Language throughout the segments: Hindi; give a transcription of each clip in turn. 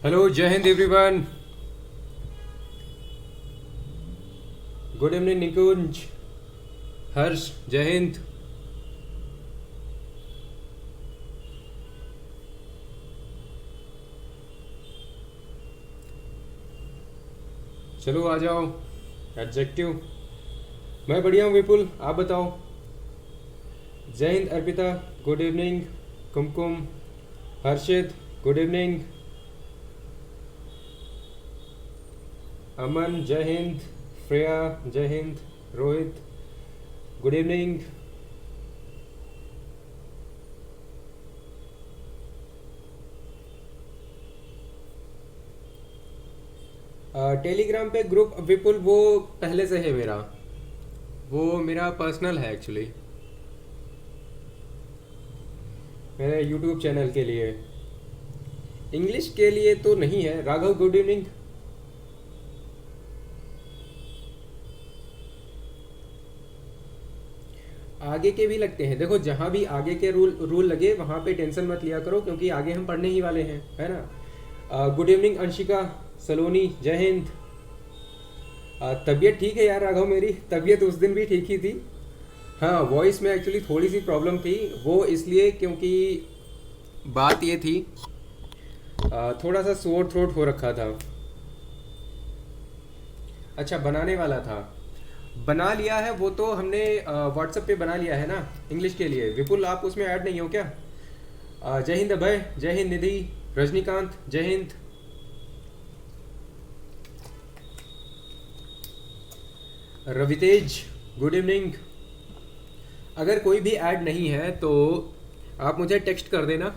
हेलो, जय हिंद एवरीवन। गुड इवनिंग निकुंज, हर्ष, जय हिंद। चलो आ जाओ। एडजेक्टिव। मैं बढ़िया हूँ विपुल, आप बताओ। जय हिंद अर्पिता, गुड इवनिंग। कुमकुम, हर्षित, गुड इवनिंग। अमन, जय हिंद। श्रेया, जय Hind. Rohit, good evening. Telegram पे ग्रुप विपुल वो पहले से है मेरा। वो मेरा पर्सनल है एक्चुअली, मेरे यूट्यूब चैनल के लिए। इंग्लिश के लिए तो नहीं है। Raghav, good evening. आगे के भी लगते हैं, देखो जहाँ भी आगे के रूल रूल लगे वहाँ पे टेंशन मत लिया करो, क्योंकि आगे हम पढ़ने ही वाले हैं, है ना। गुड इवनिंग अंशिका सलोनी, जय हिंद। तबीयत ठीक है यार राघव, मेरी तबीयत उस दिन भी ठीक ही थी। हाँ, वॉइस में एक्चुअली थोड़ी सी प्रॉब्लम थी, वो इसलिए क्योंकि बात ये थी, थोड़ा सा सोर थ्रोट हो रखा था। अच्छा, बनाने वाला था। बना लिया है वो तो हमने, व्हाट्सएप पे बना लिया है ना इंग्लिश के लिए। विपुल आप उसमें ऐड नहीं हो क्या? जय हिंद अभय, जय हिंद निधि, रजनीकांत, जय हिंद। रवितेज, good evening. अगर कोई भी ऐड नहीं है तो आप मुझे टेक्स्ट कर देना।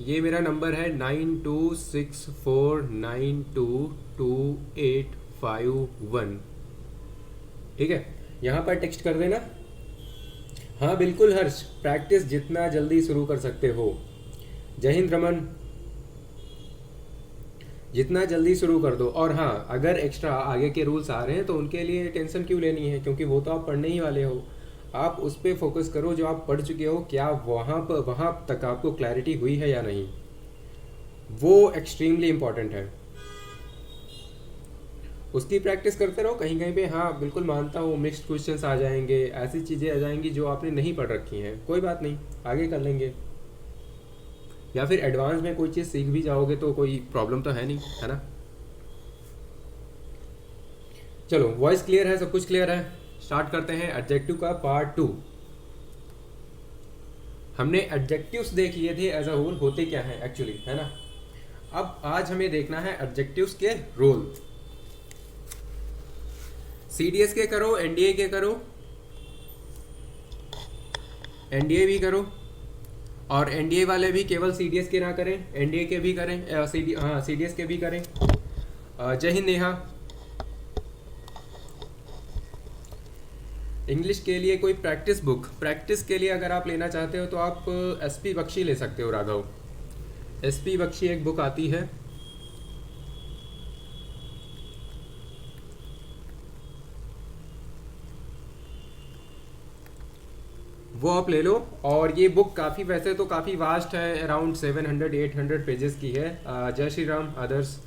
ये मेरा नंबर है 9264922851। ठीक है, यहाँ पर टेक्स्ट कर देना। हाँ बिल्कुल हर्ष, प्रैक्टिस जितना जल्दी शुरू कर सकते हो। जय हिंद रमन, जितना जल्दी शुरू कर दो। और हाँ, अगर एक्स्ट्रा आगे के रूल्स आ रहे हैं तो उनके लिए टेंशन क्यों लेनी है, क्योंकि वो तो आप पढ़ने ही वाले हो। आप उस पर फोकस करो जो आप पढ़ चुके हो, क्या वहाँ तक आपको क्लैरिटी हुई है या नहीं, वो एक्सट्रीमली इम्पॉर्टेंट है। उसकी प्रैक्टिस करते रहो कहीं कहीं पे। हाँ बिल्कुल मानता हूँ, मिक्स्ड क्वेश्चंस आ जाएंगे, ऐसी चीज़ें आ जाएंगी जो आपने नहीं पढ़ रखी हैं, कोई बात नहीं, आगे कर लेंगे। या फिर एडवांस में कोई चीज़ सीख भी जाओगे तो कोई प्रॉब्लम तो है नहीं, है ना। चलो, वॉइस क्लियर है, सब कुछ क्लियर है। स्टार्ट करते हैं एडजेक्टिव का पार्ट 2। हमने एडजेक्टिव्स देख लिए थे एज अ होल, होते क्या है एक्चुअली, है ना। अब आज हमें देखना है एडजेक्टिव्स के रोल। सीडीएस के करो, एनडीए के करो, एनडीए भी करो, और एनडीए वाले भी केवल सीडीएस के ना करें, एनडीए के भी करें, हाँ सीडीएस के भी करें। जय हिंद नेहा। इंग्लिश के लिए कोई प्रैक्टिस बुक, प्रैक्टिस के लिए अगर आप लेना चाहते हो तो आप एसपी बख्शी ले सकते हो राघव। एसपी बख्शी एक बुक आती है, वो आप ले लो। और ये बुक काफ़ी, वैसे तो काफ़ी वास्ट है, अराउंड 700-800 पेजेस की है। जय श्री राम आदर्श।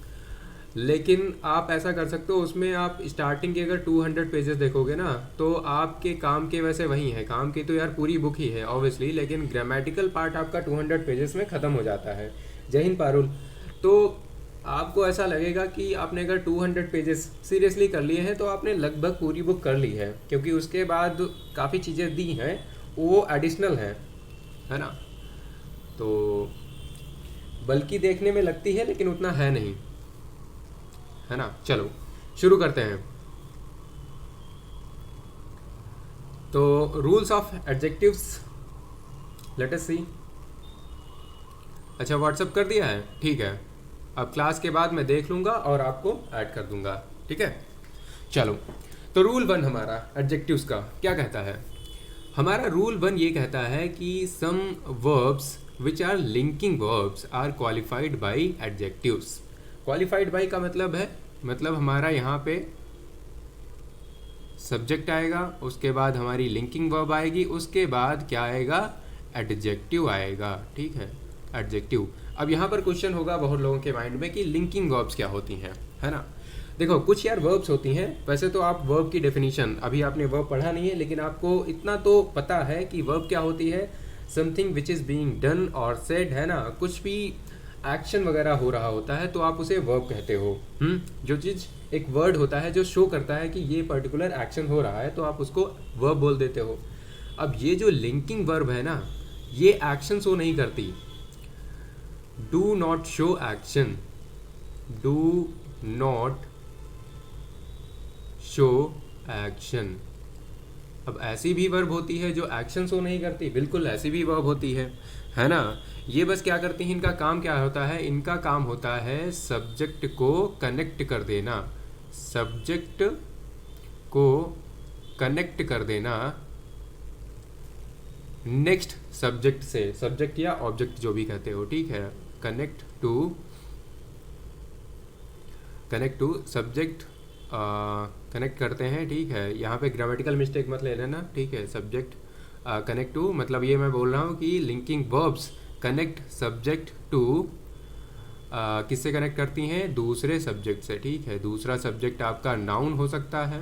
लेकिन आप ऐसा कर सकते हो, उसमें आप स्टार्टिंग के अगर 200 पेजेस देखोगे ना तो आपके काम के, वैसे वही है काम की तो यार पूरी बुक ही है ऑब्वियसली, लेकिन ग्रामेटिकल पार्ट आपका 200 पेजेस में ख़त्म हो जाता है। जय हिंद पारुल। तो आपको ऐसा लगेगा कि आपने अगर 200 पेजेस सीरियसली कर लिए हैं तो आपने लगभग पूरी बुक कर ली है, क्योंकि उसके बाद काफ़ी चीज़ें दी हैं वो एडिशनल है ना। तो बल्कि देखने में लगती है लेकिन उतना है नहीं, है ना। चलो शुरू करते हैं। तो rules of adjectives, let us see. अच्छा, व्हाट्सअप कर दिया है, ठीक है। अब क्लास के बाद मैं देख लूँगा और आपको ऐड कर दूंगा, ठीक है। चलो, तो रूल 1 हमारा एडजेक्टिव्स का क्या कहता है। हमारा रूल 1 ये कहता है कि some verbs which are linking verbs are qualified by adjectives. Qualified by का मतलब है, मतलब हमारा यहाँ पे सब्जेक्ट आएगा, उसके बाद हमारी लिंकिंग वर्ब आएगी, उसके बाद क्या आएगा, एडजेक्टिव आएगा, ठीक है, एडजेक्टिव। अब यहाँ पर क्वेश्चन होगा बहुत लोगों के माइंड में कि लिंकिंग वर्ब्स क्या होती हैं, है ना। देखो कुछ यार वर्ब्स होती हैं, वैसे तो आप वर्ब की डेफिनेशन अभी आपने वर्ब पढ़ा नहीं है, लेकिन आपको इतना तो पता है कि वर्ब क्या होती है, something which is being done और सेड, है ना। कुछ भी एक्शन वगैरह हो रहा होता है तो आप उसे वर्ब कहते हो। जो चीज़ एक वर्ड होता है जो शो करता है कि ये पर्टिकुलर एक्शन हो रहा है तो आप उसको वर्ब बोल देते हो। अब ये जो लिंकिंग वर्ब है ना, ये एक्शन शो नहीं करती। Do not show action, do not show action. अब ऐसी भी वर्ब होती है जो एक्शन शो नहीं करती, बिल्कुल ऐसी भी वर्ब होती है ना। ये बस क्या करती हैं, इनका काम क्या होता है, इनका काम होता है सब्जेक्ट को कनेक्ट कर देना, सब्जेक्ट को कनेक्ट कर देना नेक्स्ट सब्जेक्ट से, सब्जेक्ट या ऑब्जेक्ट जो भी कहते हो, ठीक है। कनेक्ट टू सब्जेक्ट कनेक्ट करते हैं, ठीक है। यहाँ पे ग्रामेटिकल मिस्टेक मत ले लेना, ठीक है। सब्जेक्ट कनेक्ट टू, मतलब ये मैं बोल रहा हूँ कि linking verbs connect subject to, किससे कनेक्ट करती हैं, दूसरे सब्जेक्ट से, ठीक है। दूसरा सब्जेक्ट आपका नाउन हो सकता है,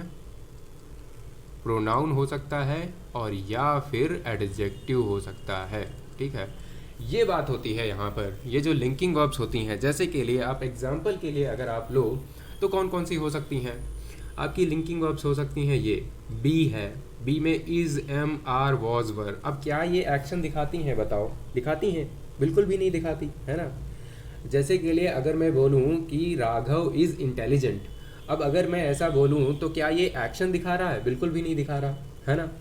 प्रोनाउन हो सकता है, और या फिर एडजेक्टिव हो सकता है, ठीक है। ये बात होती है यहाँ पर, ये जो लिंकिंग वर्ब्स होती हैं। जैसे के लिए आप एग्जाम्पल के लिए अगर आप लो तो कौन कौन सी हो सकती हैं आपकी लिंकिंग वर्ब्स, हो सकती हैं ये बी है, बी में इज़, एम, आर, वॉज, वर। अब क्या ये एक्शन दिखाती हैं, बताओ, दिखाती हैं? बिल्कुल भी नहीं दिखाती, है ना। जैसे के लिए अगर मैं बोलूँ कि राघव इज़ इंटेलिजेंट, अब अगर मैं ऐसा बोलूँ तो क्या ये एक्शन दिखा रहा है? बिल्कुल भी नहीं दिखा रहा, है ना।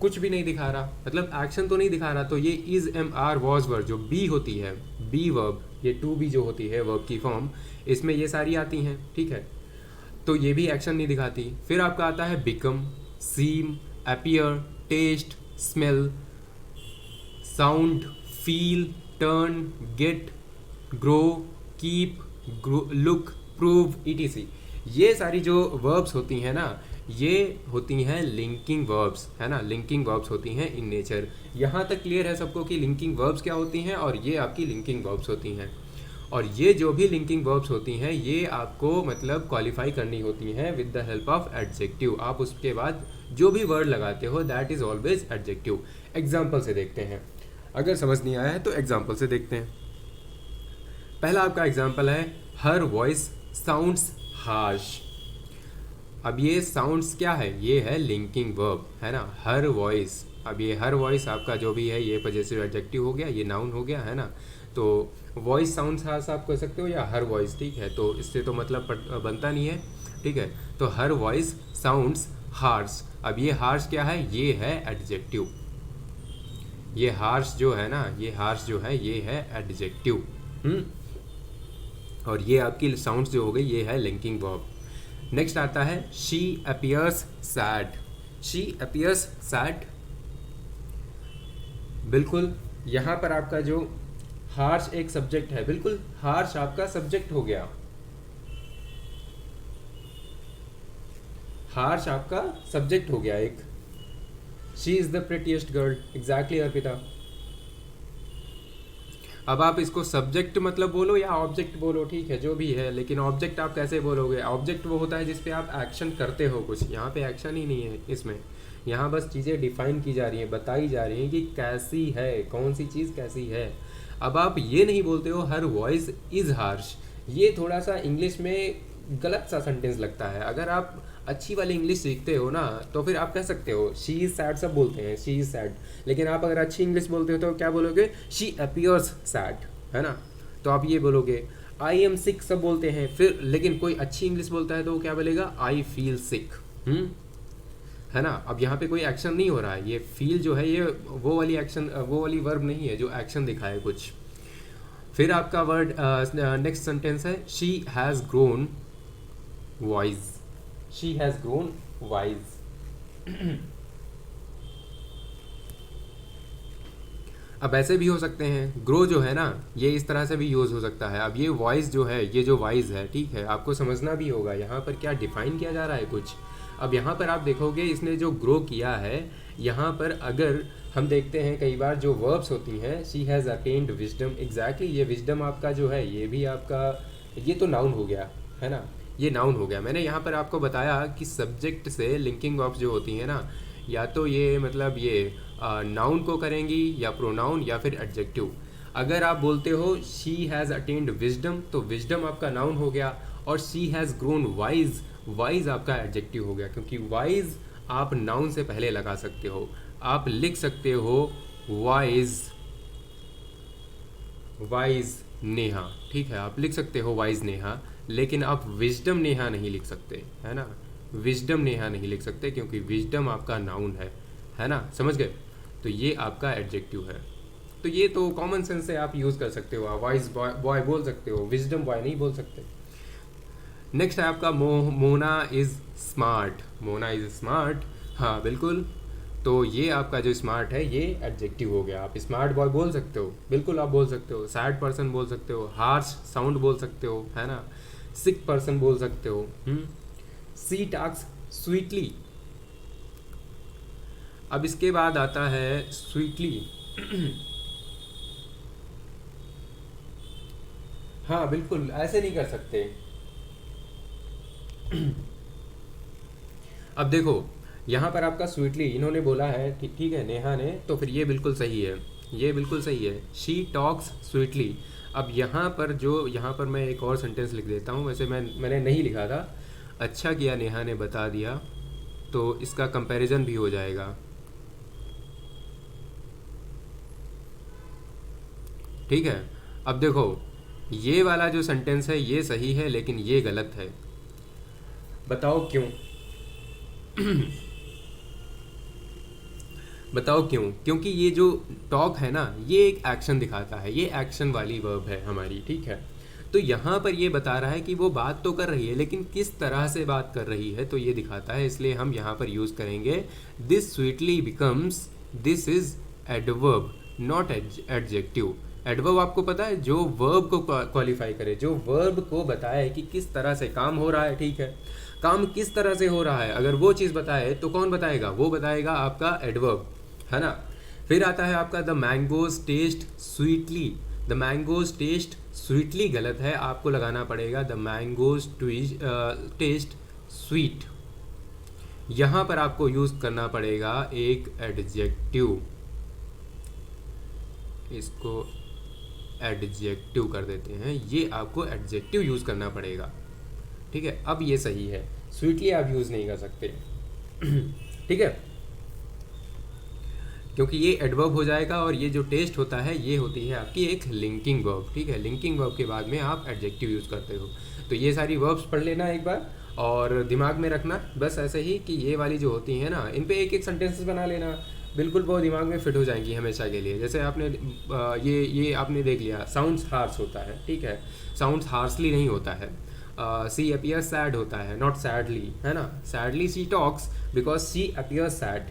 कुछ भी नहीं दिखा रहा, मतलब एक्शन तो नहीं दिखा रहा। तो ये इज़, एम, आर, वॉज, वर जो बी होती है, बी वर्ब, ये टू बी जो होती है वर्ब की फॉर्म, इसमें ये सारी आती हैं, ठीक है। तो ये भी एक्शन नहीं दिखाती। फिर आपका आता है become, seem, appear, taste, smell, sound, feel, turn, get, grow, keep, look, prove, etc. ये सारी जो वर्ब्स होती हैं ना, ये होती हैं लिंकिंग वर्ब्स, है ना। लिंकिंग वर्ब्स होती हैं इन नेचर। यहाँ तक क्लियर है सबको कि लिंकिंग वर्ब्स क्या होती हैं, और ये आपकी लिंकिंग वर्ब्स होती हैं। और ये जो भी लिंकिंग वर्ब्स होती हैं ये आपको मतलब क्वालिफाई करनी होती हैं with the help of adjective. आप उसके बाद जो भी वर्ड लगाते हो that is always adjective. Example से देखते हैं, अगर समझ नहीं आया है तो एग्जाम्पल से देखते हैं। पहला आपका एग्जाम्पल है हर वॉइस साउंड्स हार्श। अब ये साउंड्स क्या है, ये है लिंकिंग वर्ब, है ना। हर वॉइस, अब ये हर वॉइस आपका जो भी है ये पजेसिव एडजेक्टिव हो गया, ये नाउन हो गया, है ना। तो वॉइस साउंड्स हार्श आप कह सकते हो या हर वॉइस, ठीक है। तो इससे तो मतलब बनता नहीं है, ठीक है। तो हर वॉइस साउंड्स हार्श। अब ये हार्श क्या है, ये है एडजेक्टिव। ये हार्श जो है ना, ये हार्श जो है ये है एडजेक्टिव। और ये आपकी साउंड्स जो हो गई ये है लिंकिंग वर्ब। नेक्स्ट आता है she appears sad. She appears sad, बिल्कुल यहाँ पर आपका जो हार्श एक सब्जेक्ट है, बिल्कुल हार्श आपका सब्जेक्ट हो गया। हार्श आपका सब्जेक्ट हो गया एक। She is the prettiest girl, exactly Arpita. अब आप इसको सब्जेक्ट मतलब बोलो या ऑब्जेक्ट बोलो, ठीक है, जो भी है, लेकिन ऑब्जेक्ट आप कैसे बोलोगे? ऑब्जेक्ट वो होता है जिस पे आप एक्शन करते हो कुछ। यहाँ पे एक्शन ही नहीं है इसमें, यहाँ बस चीज़ें डिफाइन की जा रही हैं, बताई जा रही हैं कि कैसी है, कौन सी चीज़ कैसी है। अब आप ये नहीं बोलते हो हर वॉइस इज़ हार्श, ये थोड़ा सा इंग्लिश में गलत सा सेंटेंस लगता है। अगर आप अच्छी वाली इंग्लिश सीखते हो ना तो फिर आप कह सकते हो शी इज़ सैड, सब बोलते हैं शी इज़ सैड, लेकिन आप अगर अच्छी इंग्लिश बोलते हो तो क्या बोलोगे? शी अपीयर्स सैड, है ना। तो आप ये बोलोगे। आई एम सिक सब बोलते हैं फिर, लेकिन कोई अच्छी इंग्लिश बोलता है तो वो क्या बोलेगा? आई फील सिक, है ना। अब यहाँ पे कोई एक्शन नहीं हो रहा है, ये फील जो है ये वो वाली एक्शन, वो वाली वर्ब नहीं है जो एक्शन दिखाए कुछ। फिर आपका वर्ड नेक्स्ट सेंटेंस है she has grown wise. She has grown wise. अब ऐसे भी हो सकते हैं, ग्रो जो है ना ये इस तरह से भी यूज़ हो सकता है। अब ये वॉइस जो है, ये जो वाइज है, ठीक है, आपको समझना भी होगा यहाँ पर क्या डिफाइन किया जा रहा है कुछ। अब यहाँ पर आप देखोगे इसने जो ग्रो किया है, यहाँ पर अगर हम देखते हैं कई बार जो वर्ब्स होती हैं, she has attend wisdom, exactly ये विजडम आपका जो है ये भी आपका, ये तो नाउन हो गया है ना, ये नाउन हो गया। मैंने यहाँ पर आपको बताया कि सब्जेक्ट से लिंकिंग वर्ब्स जो होती हैं ना, या तो ये मतलब ये नाउन को करेंगी या प्रोनाउन या फिर एडजेक्टिव। अगर आप बोलते हो शी हैज़ अटेन्ड विजडम तो विजडम आपका नाउन हो गया, और she has grown wise, wise आपका एडजेक्टिव हो गया, क्योंकि वाइज आप नाउन से पहले लगा सकते हो। आप लिख सकते हो वाइज, वाइज नेहा, ठीक है, आप लिख सकते हो वाइज नेहा, लेकिन आप विजडम नेहा नहीं लिख सकते, है ना, विजडम नेहा नहीं लिख सकते क्योंकि विजडम आपका नाउन है ना, समझ गए। तो ये आपका एडजेक्टिव है। तो ये तो कॉमन सेंस से आप यूज़ कर सकते हो, वाइज बॉय बोल सकते हो, विजडम बॉय नहीं बोल सकते। नेक्स्ट है आपका Mona is smart, Mona is smart, हाँ बिल्कुल। तो ये आपका जो स्मार्ट है ये एडजेक्टिव हो गया। आप स्मार्ट बॉय बोल सकते हो, बिल्कुल आप बोल सकते हो, सैड पर्सन बोल सकते हो, हार्श साउंड बोल सकते हो, है ना, सिक पर्सन बोल सकते हो। सी टॉक्स स्वीटली। अब इसके बाद आता है स्वीटली। हाँ बिल्कुल, ऐसे नहीं कर सकते। अब देखो यहाँ पर आपका स्वीटली इन्होंने बोला है, ठीक है, नेहा ने, तो फिर ये बिल्कुल सही है, ये बिल्कुल सही है, शी टॉक्स स्वीटली। अब यहाँ पर जो, यहाँ पर मैं एक और सेंटेंस लिख देता हूँ, वैसे मैंने नहीं लिखा था, अच्छा किया नेहा ने बता दिया, तो इसका कंपैरिजन भी हो जाएगा, ठीक है। अब देखो ये वाला जो सेंटेंस है ये सही है लेकिन ये गलत है, बताओ क्यों? बताओ क्यों? क्योंकि ये जो टॉक है ना ये एक एक्शन दिखाता है, ये एक्शन वाली वर्ब है हमारी, ठीक है। तो यहाँ पर ये बता रहा है कि वो बात तो कर रही है लेकिन किस तरह से बात कर रही है, तो ये दिखाता है, इसलिए हम यहाँ पर यूज़ करेंगे this sweetly becomes, this is adverb not adjective. Adverb आपको पता है जो वर्ब को क्वालिफाई करे, जो वर्ब को बताए कि किस तरह से काम हो रहा है, ठीक है, काम किस तरह से हो रहा है, अगर वो चीज़ बताए तो कौन बताएगा, वो बताएगा आपका एडवर्ब, है ना। फिर आता है आपका the mangoes taste sweetly. The mangoes taste sweetly गलत है, आपको लगाना पड़ेगा द मैंगोज टेस्ट स्वीट। यहाँ पर आपको यूज़ करना पड़ेगा एक एडजेक्टिव, इसको एडजेक्टिव कर देते हैं, ये आपको एडजेक्टिव यूज़ करना पड़ेगा, ठीक है। अब ये सही है, स्वीटली आप यूज़ नहीं कर सकते, ठीक है, क्योंकि ये एडवर्ब हो जाएगा और ये जो टेस्ट होता है ये होती है आपकी एक लिंकिंग वर्ब, ठीक है। लिंकिंग वर्ब के बाद में आप एडजेक्टिव यूज़ करते हो। तो ये सारी वर्ब्स पढ़ लेना एक बार और दिमाग में रखना बस ऐसे ही कि ये वाली जो होती है ना इन पे एक एक सेंटेंसेस बना लेना, बिल्कुल वो दिमाग में फिट हो जाएंगी हमेशा के लिए। जैसे आपने ये आपने देख लिया, साउंड्स हार्श होता है, ठीक है, साउंड्स हार्शली नहीं होता है। सी अपीयर सैड होता है, नॉट सैडली, है ना, sadly she talks because she appear sad,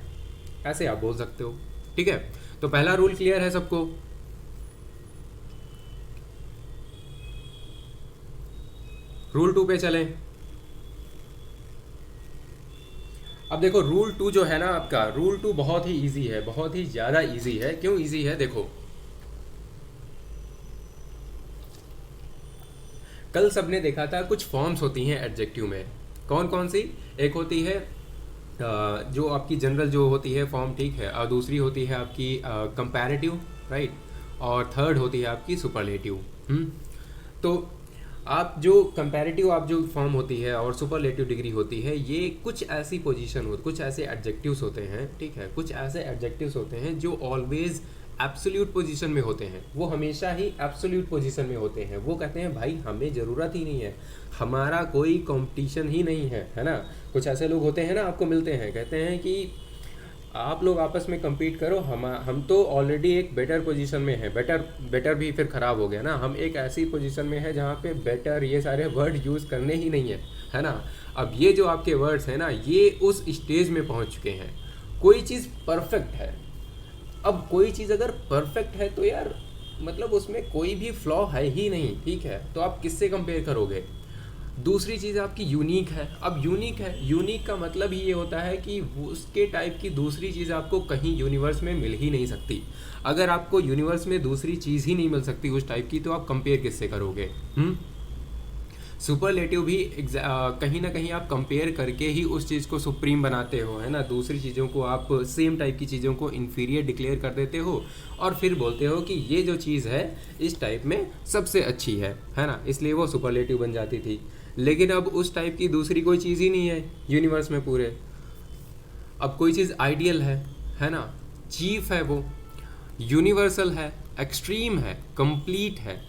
ऐसे आप बोल सकते हो, ठीक है। तो पहला रूल क्लियर है सबको? रूल 2 पे चलें। अब देखो रूल 2 जो है ना आपका, रूल 2 बहुत ही इजी है, बहुत ही ज़्यादा इजी है। क्यों इजी है? देखो कल सबने देखा था कुछ फॉर्म्स होती हैं एडजेक्टिव में, कौन कौन सी? एक होती है जो आपकी जनरल जो होती है फॉर्म, ठीक है, और दूसरी होती है आपकी कंपैरेटिव, राइट, और थर्ड होती है आपकी सुपरलेटिव। तो आप जो कंपैरेटिव आप जो फॉर्म होती है और सुपरलेटिव डिग्री होती है, ये कुछ ऐसी पोजीशन हो, कुछ ऐसे एडजेक्टिव्स होते हैं, ठीक है, कुछ ऐसे एडजेक्टिव्स होते हैं जो ऑलवेज एब्सोल्यूट पोजीशन में होते हैं, वो हमेशा ही एब्सोल्यूट पोजीशन में होते हैं। वो कहते हैं भाई हमें ज़रूरत ही नहीं है, हमारा कोई कंपटीशन ही नहीं है ना। कुछ ऐसे लोग होते हैं ना, आपको मिलते हैं, कहते हैं कि आप लोग आपस में compete करो, हम तो ऑलरेडी एक बेटर पोजीशन में है। बेटर भी फिर ख़राब हो गया ना, हम एक ऐसी पोजीशन में है जहाँ पे बेटर ये सारे वर्ड यूज़ करने ही नहीं है ना। अब ये जो आपके वर्ड्स हैं ना, ये उस स्टेज में पहुँच चुके हैं, कोई चीज़ परफेक्ट है। अब कोई चीज़ अगर परफेक्ट है तो यार मतलब उसमें कोई भी फ्लॉ है ही नहीं, ठीक है, तो आप किससे कंपेयर करोगे? दूसरी चीज़ आपकी यूनिक है। अब यूनिक है, यूनिक का मतलब ही ये होता है कि उसके टाइप की दूसरी चीज़ आपको कहीं यूनिवर्स में मिल ही नहीं सकती। अगर आपको यूनिवर्स में दूसरी चीज़ ही नहीं मिल सकती उस टाइप की, तो आप कंपेयर किससे करोगे? सुपरलेटिव भी कहीं ना कहीं आप कंपेयर करके ही उस चीज़ को सुप्रीम बनाते हो, है ना। दूसरी चीज़ों को आप सेम टाइप की चीज़ों को इन्फीरियर डिक्लेयर कर देते हो और फिर बोलते हो कि ये जो चीज़ है इस टाइप में सबसे अच्छी है ना, इसलिए वो सुपरलेटिव बन जाती थी। लेकिन अब उस टाइप की दूसरी कोई चीज़ ही नहीं है यूनिवर्स में पूरे। अब कोई चीज़ आइडियल है ना, चीफ है, वो यूनिवर्सल है, एक्सट्रीम है, कंप्लीट है।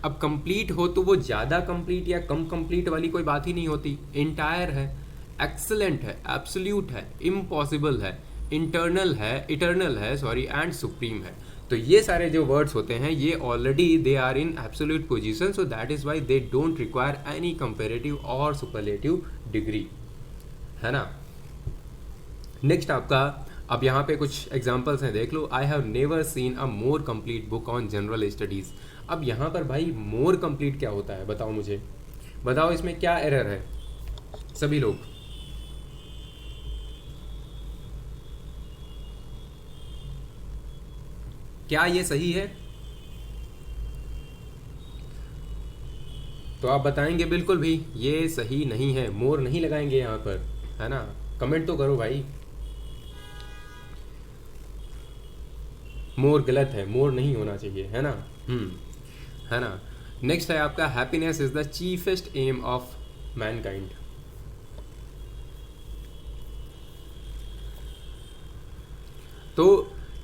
अब कंप्लीट हो तो वो ज़्यादा कंप्लीट या कम कंप्लीट वाली कोई बात ही नहीं होती। इंटायर है, एक्सलेंट है, एब्सोल्यूट है, इम्पॉसिबल है, इटर्नल है सॉरी, एंड सुप्रीम है। तो ये सारे जो वर्ड्स होते हैं ये already they are in absolute position, so that is why they don't require any comparative और सुपरलेटिव डिग्री, है ना। नेक्स्ट आपका, अब यहाँ पे कुछ एग्जांपल्स हैं, देख लो। I have never seen a more complete book on general studies. अब यहाँ पर भाई मोर कंप्लीट क्या होता है बताओ मुझे, बताओ इसमें क्या एरर है सभी लोग। क्या ये सही है? तो आप बताएंगे बिल्कुल भी ये सही नहीं है, मोर नहीं लगाएंगे यहाँ पर, है ना। कमेंट तो करो भाई। मोर गलत है, मोर नहीं होना चाहिए, है ना। है ना। नेक्स्ट है आपका, happiness is the chiefest aim of mankind. तो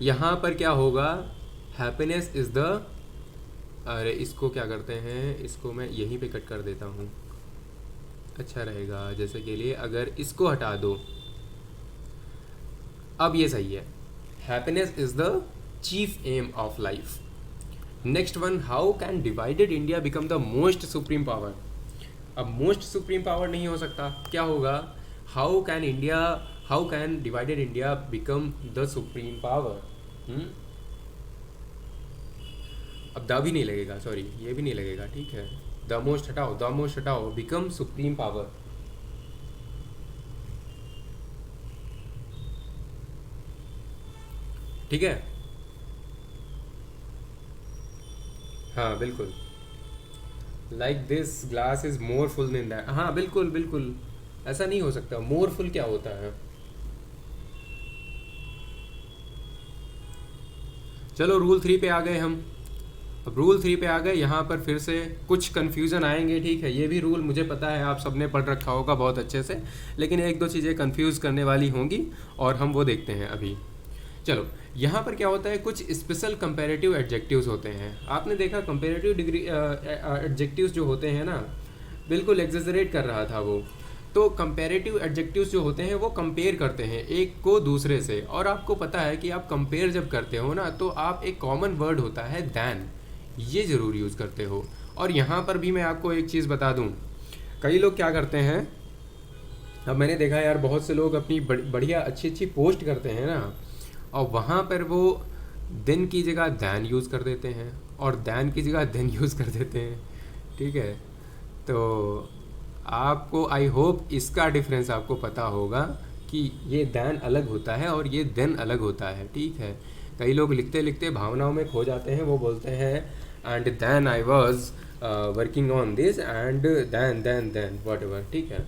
यहाँ पर क्या होगा, हैप्पीनेस इज द, अरे इसको क्या करते हैं, इसको मैं यहीं पे कट कर देता हूँ, अच्छा रहेगा। जैसे के लिए अगर इसको हटा दो, अब ये सही है, happiness is the chief aim of life. Next one, how can divided India become the most supreme power. अब मोस्ट सुप्रीम पावर नहीं हो सकता, क्या होगा, how can divided India become the supreme power. अब द भी नहीं लगेगा, सॉरी ये भी नहीं लगेगा, ठीक है। द मोस्ट हटाओ, बिकम सुप्रीम पावर। ठीक है, हाँ बिल्कुल। Like this glass is more full than that, हाँ बिल्कुल बिल्कुल, ऐसा नहीं हो सकता। मोर फुल क्या होता है? चलो रूल 3 पे आ गए हम। अब रूल 3 पे आ गए, यहाँ पर फिर से कुछ कन्फ्यूज़न आएंगे, ठीक है। ये भी रूल मुझे पता है आप सबने पढ़ रखा होगा बहुत अच्छे से, लेकिन एक दो चीज़ें कन्फ्यूज़ करने वाली होंगी और हम वो देखते हैं अभी। चलो यहाँ पर क्या होता है, कुछ स्पेशल कंपैरेटिव एडजेक्टिव्स होते हैं। आपने देखा कंपैरेटिव डिग्री एडजेक्टिव्स जो होते हैं ना, बिल्कुल एग्जेजरेट कर रहा था वो। तो कंपैरेटिव एडजेक्टिव्स जो होते हैं वो कंपेयर करते हैं एक को दूसरे से, और आपको पता है कि आप कंपेयर जब करते हो ना, तो आप एक कॉमन वर्ड होता है दैन, ये ज़रूर यूज़ करते हो। और यहाँ पर भी मैं आपको एक चीज़ बता दूँ, कई लोग क्या करते हैं, अब मैंने देखा यार बहुत से लोग अपनी बढ़िया अच्छी अच्छी पोस्ट करते हैं ना, और वहाँ पर वो दिन की जगह दैन यूज़ कर देते हैं और दैन की जगह दिन यूज़ कर देते हैं, ठीक है। तो आपको आई होप इसका डिफरेंस आपको पता होगा कि ये दैन अलग होता है और ये दिन अलग होता है, ठीक है। कई लोग लिखते लिखते भावनाओं में खो जाते हैं, वो बोलते हैं and then I was working on this and then whatever, ठीक है।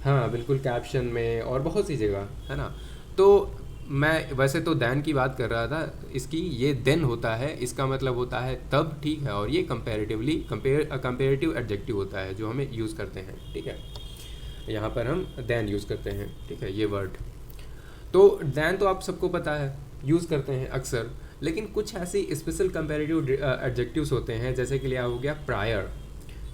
हाँ बिल्कुल, कैप्शन में और बहुत सी जगह, है ना। तो मैं वैसे तो दैन की बात कर रहा था, इसकी ये देन होता है, इसका मतलब होता है तब, ठीक है। और ये कंपेरेटिव एडजेक्टिव होता है जो हमें यूज़ करते हैं, ठीक है। यहाँ पर हम देन यूज़ करते हैं, ठीक है, ये वर्ड। तो देन तो आप सबको पता है यूज़ करते हैं अक्सर, लेकिन कुछ ऐसी स्पेशल कंपेरेटिव एडजेक्टिव्स होते हैं, जैसे कि लिया हो गया prior,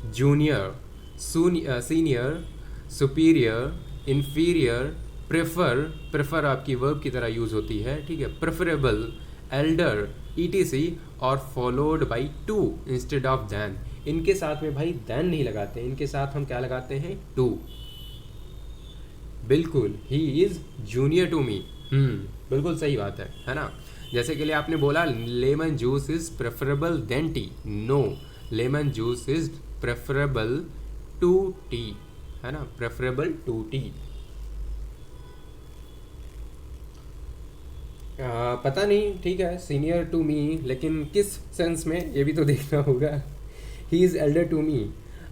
junior, senior, superior, inferior, prefer आपकी वर्ब की तरह यूज़ होती है, ठीक है। प्रेफरेबल, एल्डर, ईटीसी, और followed by to instead of than. इनके साथ में भाई दैन नहीं लगाते, इनके साथ हम क्या लगाते हैं, टू। बिल्कुल, he is junior to me, बिल्कुल सही बात है ना। जैसे कि लिए आपने बोला lemon juice is preferable than tea, no, lemon juice is preferable to tea, है ना, प्रेफरेबल टू टी। पता नहीं, ठीक है, सीनियर टू मी, लेकिन किस सेंस में ये भी तो देखना होगा। He is elder to me.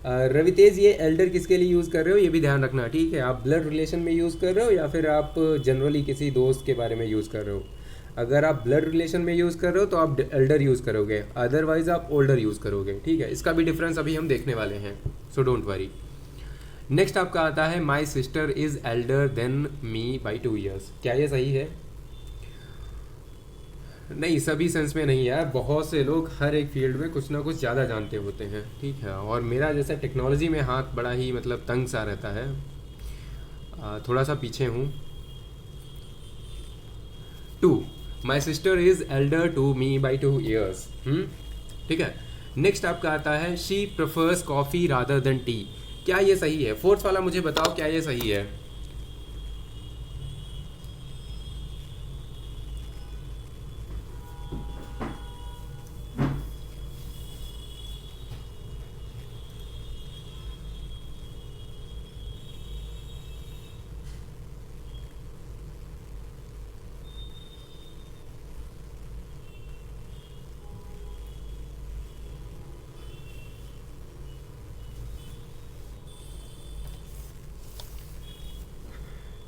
Ravitej, ये एल्डर किसके लिए यूज़ कर रहे हो ये भी ध्यान रखना, ठीक है। आप ब्लड रिलेशन में यूज़ कर रहे हो या फिर आप जनरली किसी दोस्त के बारे में यूज़ कर रहे हो। अगर आप ब्लड रिलेशन में यूज़ कर रहे हो तो आप एल्डर यूज़ करोगे, अदरवाइज आप ओल्डर यूज़ करोगे, ठीक है। इसका भी डिफरेंस अभी हम देखने वाले हैं, सो डोंट वरी। नेक्स्ट आपका आता है my sister is Elder than me by 2 years. क्या ये सही है? नहीं, सभी सेंस में नहीं यार, बहुत से लोग हर एक फील्ड में कुछ ना कुछ ज़्यादा जानते होते हैं, ठीक है। और मेरा जैसा टेक्नोलॉजी में हाथ बड़ा ही मतलब तंग सा रहता है, थोड़ा सा पीछे हूँ। 2, my sister is elder to me by 2 years, ठीक है। नेक्स्ट आपका आता है she prefers coffee rather than tea. क्या ये सही है? फोर्थ वाला मुझे बताओ, क्या ये सही है?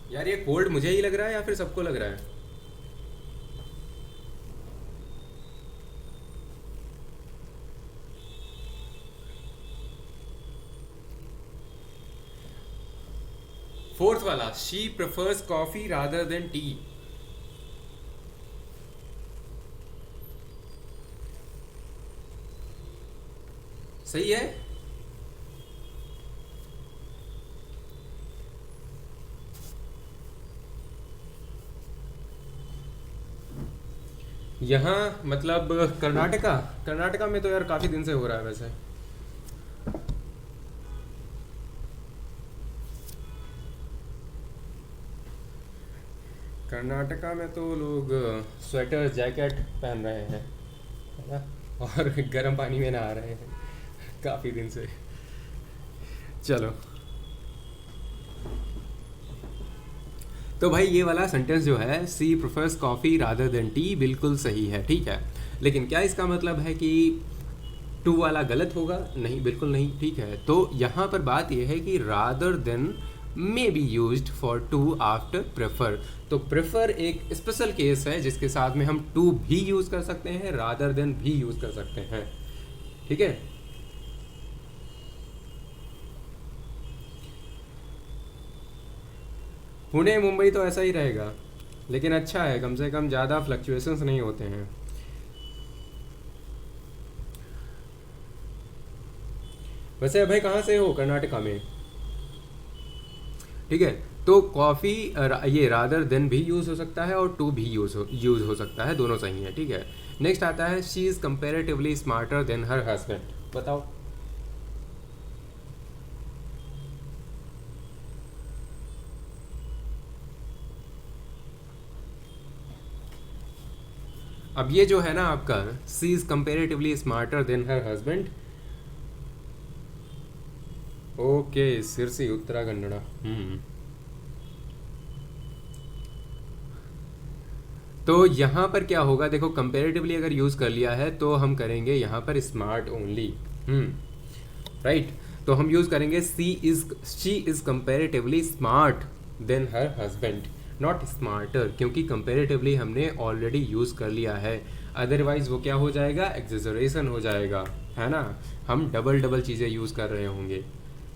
यार ये कोल्ड मुझे ही लग रहा है या फिर सबको लग रहा है? फोर्थ वाला, she prefers coffee rather than T, सही है? यहाँ मतलब कर्नाटका, कर्नाटका में तो यार काफ़ी दिन से हो रहा है वैसे। कर्नाटका में तो लोग स्वेटर जैकेट पहन रहे हैं, है ना, और गर्म पानी में नहा रहे हैं काफ़ी दिन से। चलो, तो भाई ये वाला सेंटेंस जो है she prefers coffee rather than tea बिल्कुल सही है, ठीक है। लेकिन क्या इसका मतलब है कि टू वाला गलत होगा? नहीं, बिल्कुल नहीं, ठीक है। तो यहाँ पर बात यह है कि rather than may be used for to after prefer. तो प्रेफर एक स्पेशल केस है जिसके साथ में हम टू भी यूज़ कर सकते हैं, रादर देन भी यूज़ कर सकते हैं, ठीक है। पुणे मुंबई तो ऐसा ही रहेगा, लेकिन अच्छा है, कम से कम ज़्यादा फ्लक्चुएशंस नहीं होते हैं। वैसे भाई कहाँ से हो कर्नाटका में? ठीक है, तो कॉफ़ी ये रादर देन भी यूज़ हो सकता है और टू भी यूज़ हो सकता है, दोनों सही है, ठीक है। नेक्स्ट आता है she is comparatively smarter than her husband. बताओ। अब ये जो है ना आपका she is comparatively smarter than her husband, okay, Sirsi उत्तराखंडना। तो यहाँ पर क्या होगा, देखो कंपेरेटिवली अगर यूज़ कर लिया है तो हम करेंगे यहाँ पर स्मार्ट ओनली, राइट। तो हम यूज़ करेंगे she is comparatively smart than her husband, not smarter, क्योंकि कंपेरेटिवली हमने ऑलरेडी यूज़ कर लिया है। अदरवाइज वो क्या हो जाएगा, एक्सेजरेशन हो जाएगा, है ना। हम डबल डबल चीज़ें यूज़ कर रहे होंगे,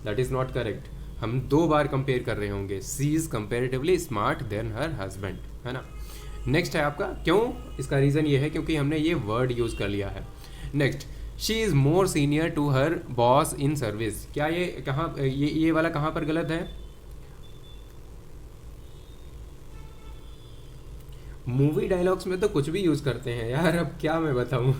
दैट इज़ नॉट करेक्ट। हम दो बार कंपेयर कर रहे होंगे, she is comparatively smart than her husband, है ना। नेक्स्ट है आपका, क्यों? इसका रीज़न ये है क्योंकि हमने ये वर्ड यूज़ कर लिया है। Next, she is more senior to her boss in service. क्या ये कहाँ, ये वाला कहाँ पर गलत है? मूवी डायलॉग्स में तो कुछ भी यूज़ करते हैं यार, अब क्या मैं बताऊँ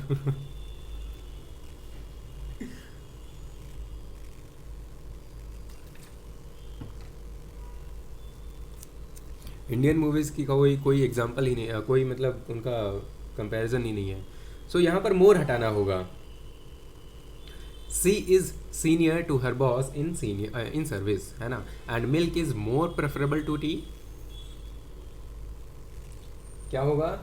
इंडियन मूवीज़ की कोई कोई एग्जांपल ही नहीं, कोई मतलब उनका कंपैरिजन ही नहीं है। सो यहाँ पर मोर हटाना होगा। She is senior to her boss in service, है ना, and milk is more preferable to tea, क्या होगा?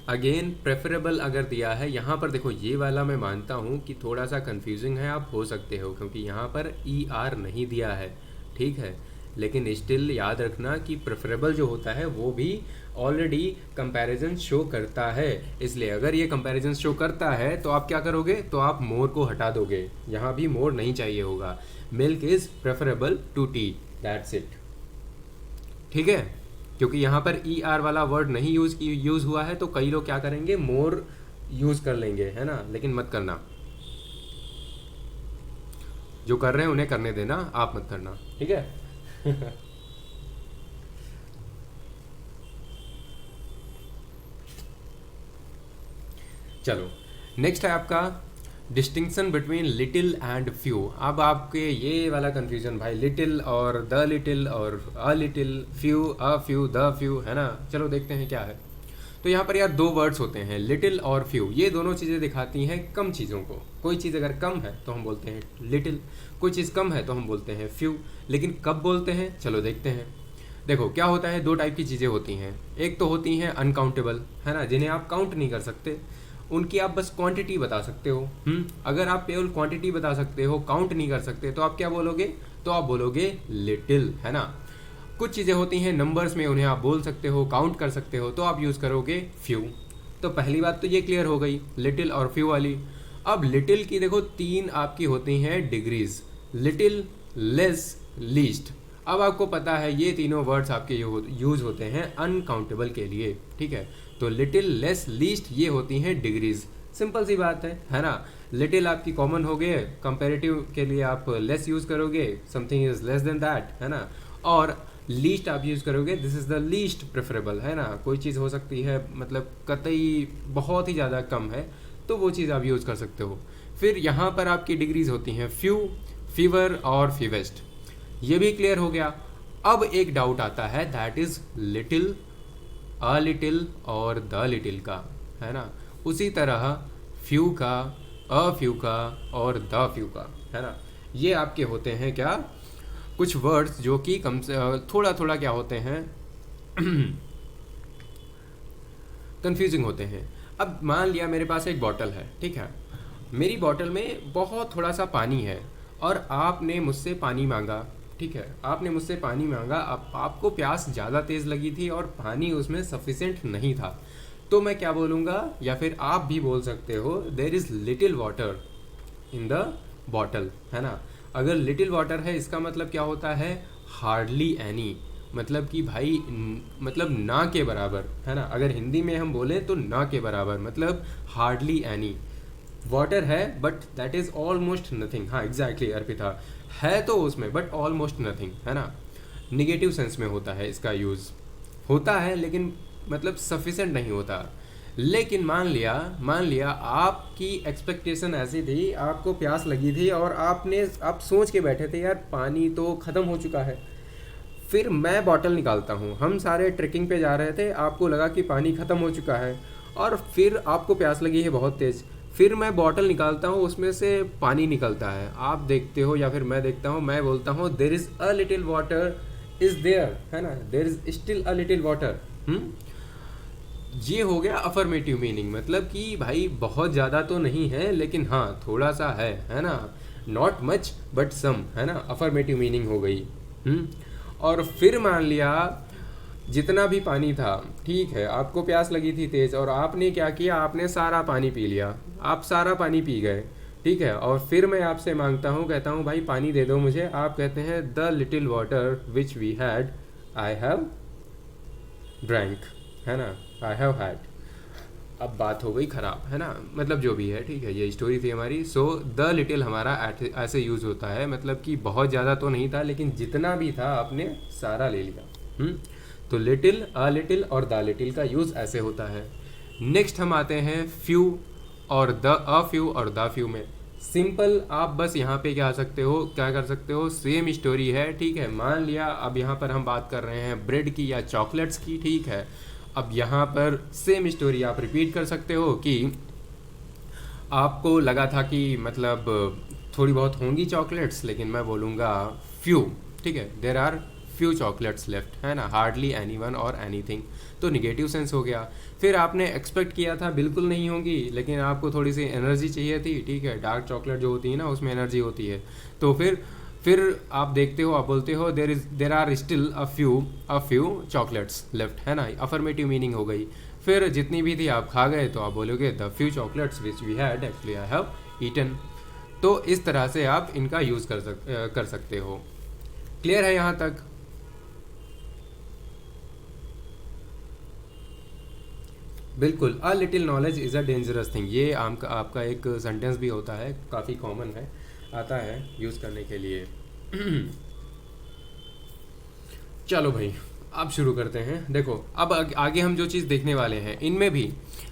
अगेन प्रेफरेबल अगर दिया है यहाँ पर, देखो ये वाला मैं मानता हूँ कि थोड़ा सा कंफ्यूजिंग है, आप हो सकते हो, क्योंकि यहाँ पर ई आर नहीं दिया है, ठीक है, लेकिन स्टिल याद रखना कि प्रेफरेबल जो होता है वो भी ऑलरेडी कंपैरिजन शो करता है, इसलिए अगर ये कंपैरिजन शो करता है तो आप क्या करोगे, तो आप मोर को हटा दोगे, यहाँ भी मोर नहीं चाहिए होगा, milk is preferable to tea, that's it, ठीक है, क्योंकि यहाँ पर ई आर वाला वर्ड नहीं यूज़ हुआ है तो कई लोग क्या करेंगे, मोर यूज़ कर लेंगे, है ना, लेकिन मत करना, जो कर रहे हैं उन्हें करने देना, आप मत करना, ठीक है। चलो नेक्स्ट है आपका distinction between little and few. अब आपके ये वाला कंफ्यूजन भाई, लिटिल और द लिटिल और a little, few a few the few, है ना, चलो देखते हैं क्या है। तो यहाँ पर यार दो वर्ड्स होते हैं, लिटिल और फ्यू, ये दोनों चीज़ें दिखाती हैं कम चीज़ों को, कोई चीज़ अगर कम है तो हम बोलते हैं लिटिल, कोई चीज़ कम है तो हम बोलते हैं फ्यू, लेकिन कब बोलते हैं चलो देखते हैं। देखो क्या होता है, दो टाइप की चीज़ें होती हैं, एक तो होती हैं अनकाउंटेबल, है ना, जिन्हें आप काउंट नहीं कर सकते, उनकी आप बस क्वांटिटी बता सकते हो। अगर आप केवल क्वांटिटी बता सकते हो, काउंट नहीं कर सकते, तो आप क्या बोलोगे, तो आप बोलोगे लिटिल, है ना। कुछ चीज़ें होती हैं नंबर्स में, उन्हें आप बोल सकते हो, काउंट कर सकते हो, तो आप यूज़ करोगे फ्यू। तो पहली बात तो ये क्लियर हो गई, लिटिल और फ्यू वाली। अब लिटिल की देखो तीन आपकी होती हैं डिग्रीज, लिटिल, लेस, लीस्ट। अब आपको पता है ये तीनों वर्ड्स आपके यूज़ होते हैं अनकाउंटेबल के लिए, ठीक है। तो लिटिल, लेस, लीस्ट ये होती हैं डिग्रीज, सिंपल सी बात है ना। लिटिल आपकी कॉमन हो गए, कंपेरेटिव के लिए आप लेस यूज़ करोगे, something is less than that, है ना, और लीस्ट आप यूज़ करोगे, this is the least preferable, है ना। कोई चीज़ हो सकती है मतलब कतई बहुत ही ज़्यादा कम है, तो वो चीज़ आप यूज़ कर सकते हो। फिर यहाँ पर आपकी डिग्रीज होती हैं फ्यू, फीवर और फीवेस्ट, ये भी क्लियर हो गया। अब एक डाउट आता है, that is little, a little और द लिटिल का, है ना। उसी तरह फ्यू का, अ फ्यू का और द फ्यू का, है ना। ये आपके होते हैं क्या, कुछ वर्ड्स जो कि कम से थोड़ा थोड़ा क्या होते हैं कंफ्यूजिंग होते हैं। अब मान लिया मेरे पास एक बॉटल है, ठीक है, मेरी बॉटल में बहुत थोड़ा सा पानी है और आपने मुझसे पानी मांगा, ठीक है, आपने मुझसे पानी मांगा, अब आपको प्यास ज़्यादा तेज़ लगी थी और पानी उसमें सफिशेंट नहीं था, तो मैं क्या बोलूँगा, या फिर आप भी बोल सकते हो, there is little water in the bottle, है ना। अगर लिटिल वाटर है इसका मतलब क्या होता है, हार्डली एनी, मतलब कि भाई मतलब ना के बराबर, है ना। अगर हिंदी में हम बोलें तो ना के बराबर, मतलब हार्डली एनी। वाटर है but that is almost nothing, हाँ एग्जैक्टली अर्पिता, है तो उसमें बट ऑलमोस्ट नथिंग, है ना। निगेटिव सेंस में होता है इसका यूज़, होता है लेकिन मतलब सफिशेंट नहीं होता। लेकिन मान लिया आपकी एक्सपेक्टेशन ऐसी थी, आपको प्यास लगी थी और आप सोच के बैठे थे यार पानी तो ख़त्म हो चुका है, फिर मैं बॉटल निकालता हूँ, हम सारे ट्रेकिंग पे जा रहे थे, आपको लगा कि पानी ख़त्म हो चुका है और फिर आपको प्यास लगी है बहुत तेज़, फिर मैं बॉटल निकालता हूँ, उसमें से पानी निकलता है, आप देखते हो या फिर मैं देखता हूँ, मैं बोलता हूँ there is a little water is there, है ना, there is still a little water. ये हो गया अफर्मेटिव मीनिंग, मतलब कि भाई बहुत ज़्यादा तो नहीं है लेकिन हाँ थोड़ा सा है ना, नॉट मच बट सम, है ना, अफर्मेटिव मीनिंग हो गई। और फिर मान लिया जितना भी पानी था, ठीक है, आपको प्यास लगी थी तेज़ और आपने क्या किया, आपने सारा पानी पी लिया, आप सारा पानी पी गए, ठीक है, और फिर मैं आपसे मांगता हूँ, कहता हूँ भाई पानी दे दो मुझे, आप कहते हैं the little water which we had I have drank, है ना, आई हैव हैड। अब बात हो गई ख़राब, है ना, मतलब जो भी है, ठीक है, ये स्टोरी थी हमारी। सो द लिटिल हमारा ऐसे यूज़ होता है, मतलब कि बहुत ज़्यादा तो नहीं था लेकिन जितना भी था आपने सारा ले लिया। तो लिटिल, अ लिटिल और द लिटिल का यूज़ ऐसे होता है। नेक्स्ट हम आते हैं फ्यू और द, अ फ्यू और द फ्यू में। सिंपल, आप बस यहाँ पे क्या कर सकते हो, सेम स्टोरी है, ठीक है। मान लिया अब यहाँ पर हम बात कर रहे हैं ब्रेड की या चॉकलेट्स की, ठीक है। अब यहाँ पर सेम स्टोरी आप रिपीट कर सकते हो कि आपको लगा था कि मतलब थोड़ी बहुत होंगी चॉकलेट्स, लेकिन मैं बोलूँगा फ्यू। ठीक है, there are few chocolates left, है ना, हार्डली एनी वन और एनीथिंग। तो निगेटिव सेंस हो गया। फिर आपने एक्सपेक्ट किया था बिल्कुल नहीं होंगी, लेकिन आपको थोड़ी सी एनर्जी चाहिए थी। ठीक है, डार्क चॉकलेट जो होती है ना उसमें एनर्जी होती है। तो फिर आप देखते हो, आप बोलते हो there are still a few chocolates left, है ना, अफर्मेटिव मीनिंग हो गई। फिर जितनी भी थी आप खा गए, तो आप बोलोगे the few chocolates which we had actually I have eaten. तो इस तरह से आप इनका यूज़ कर सकते हो। क्लियर है यहाँ तक? बिल्कुल, अ little knowledge is a dangerous thing, ये आपका एक सेंटेंस भी होता है, काफ़ी कॉमन है, आता है यूज़ करने के लिए। चलो भाई, अब शुरू करते हैं। देखो, अब आगे हम जो चीज़ देखने वाले हैं, इनमें भी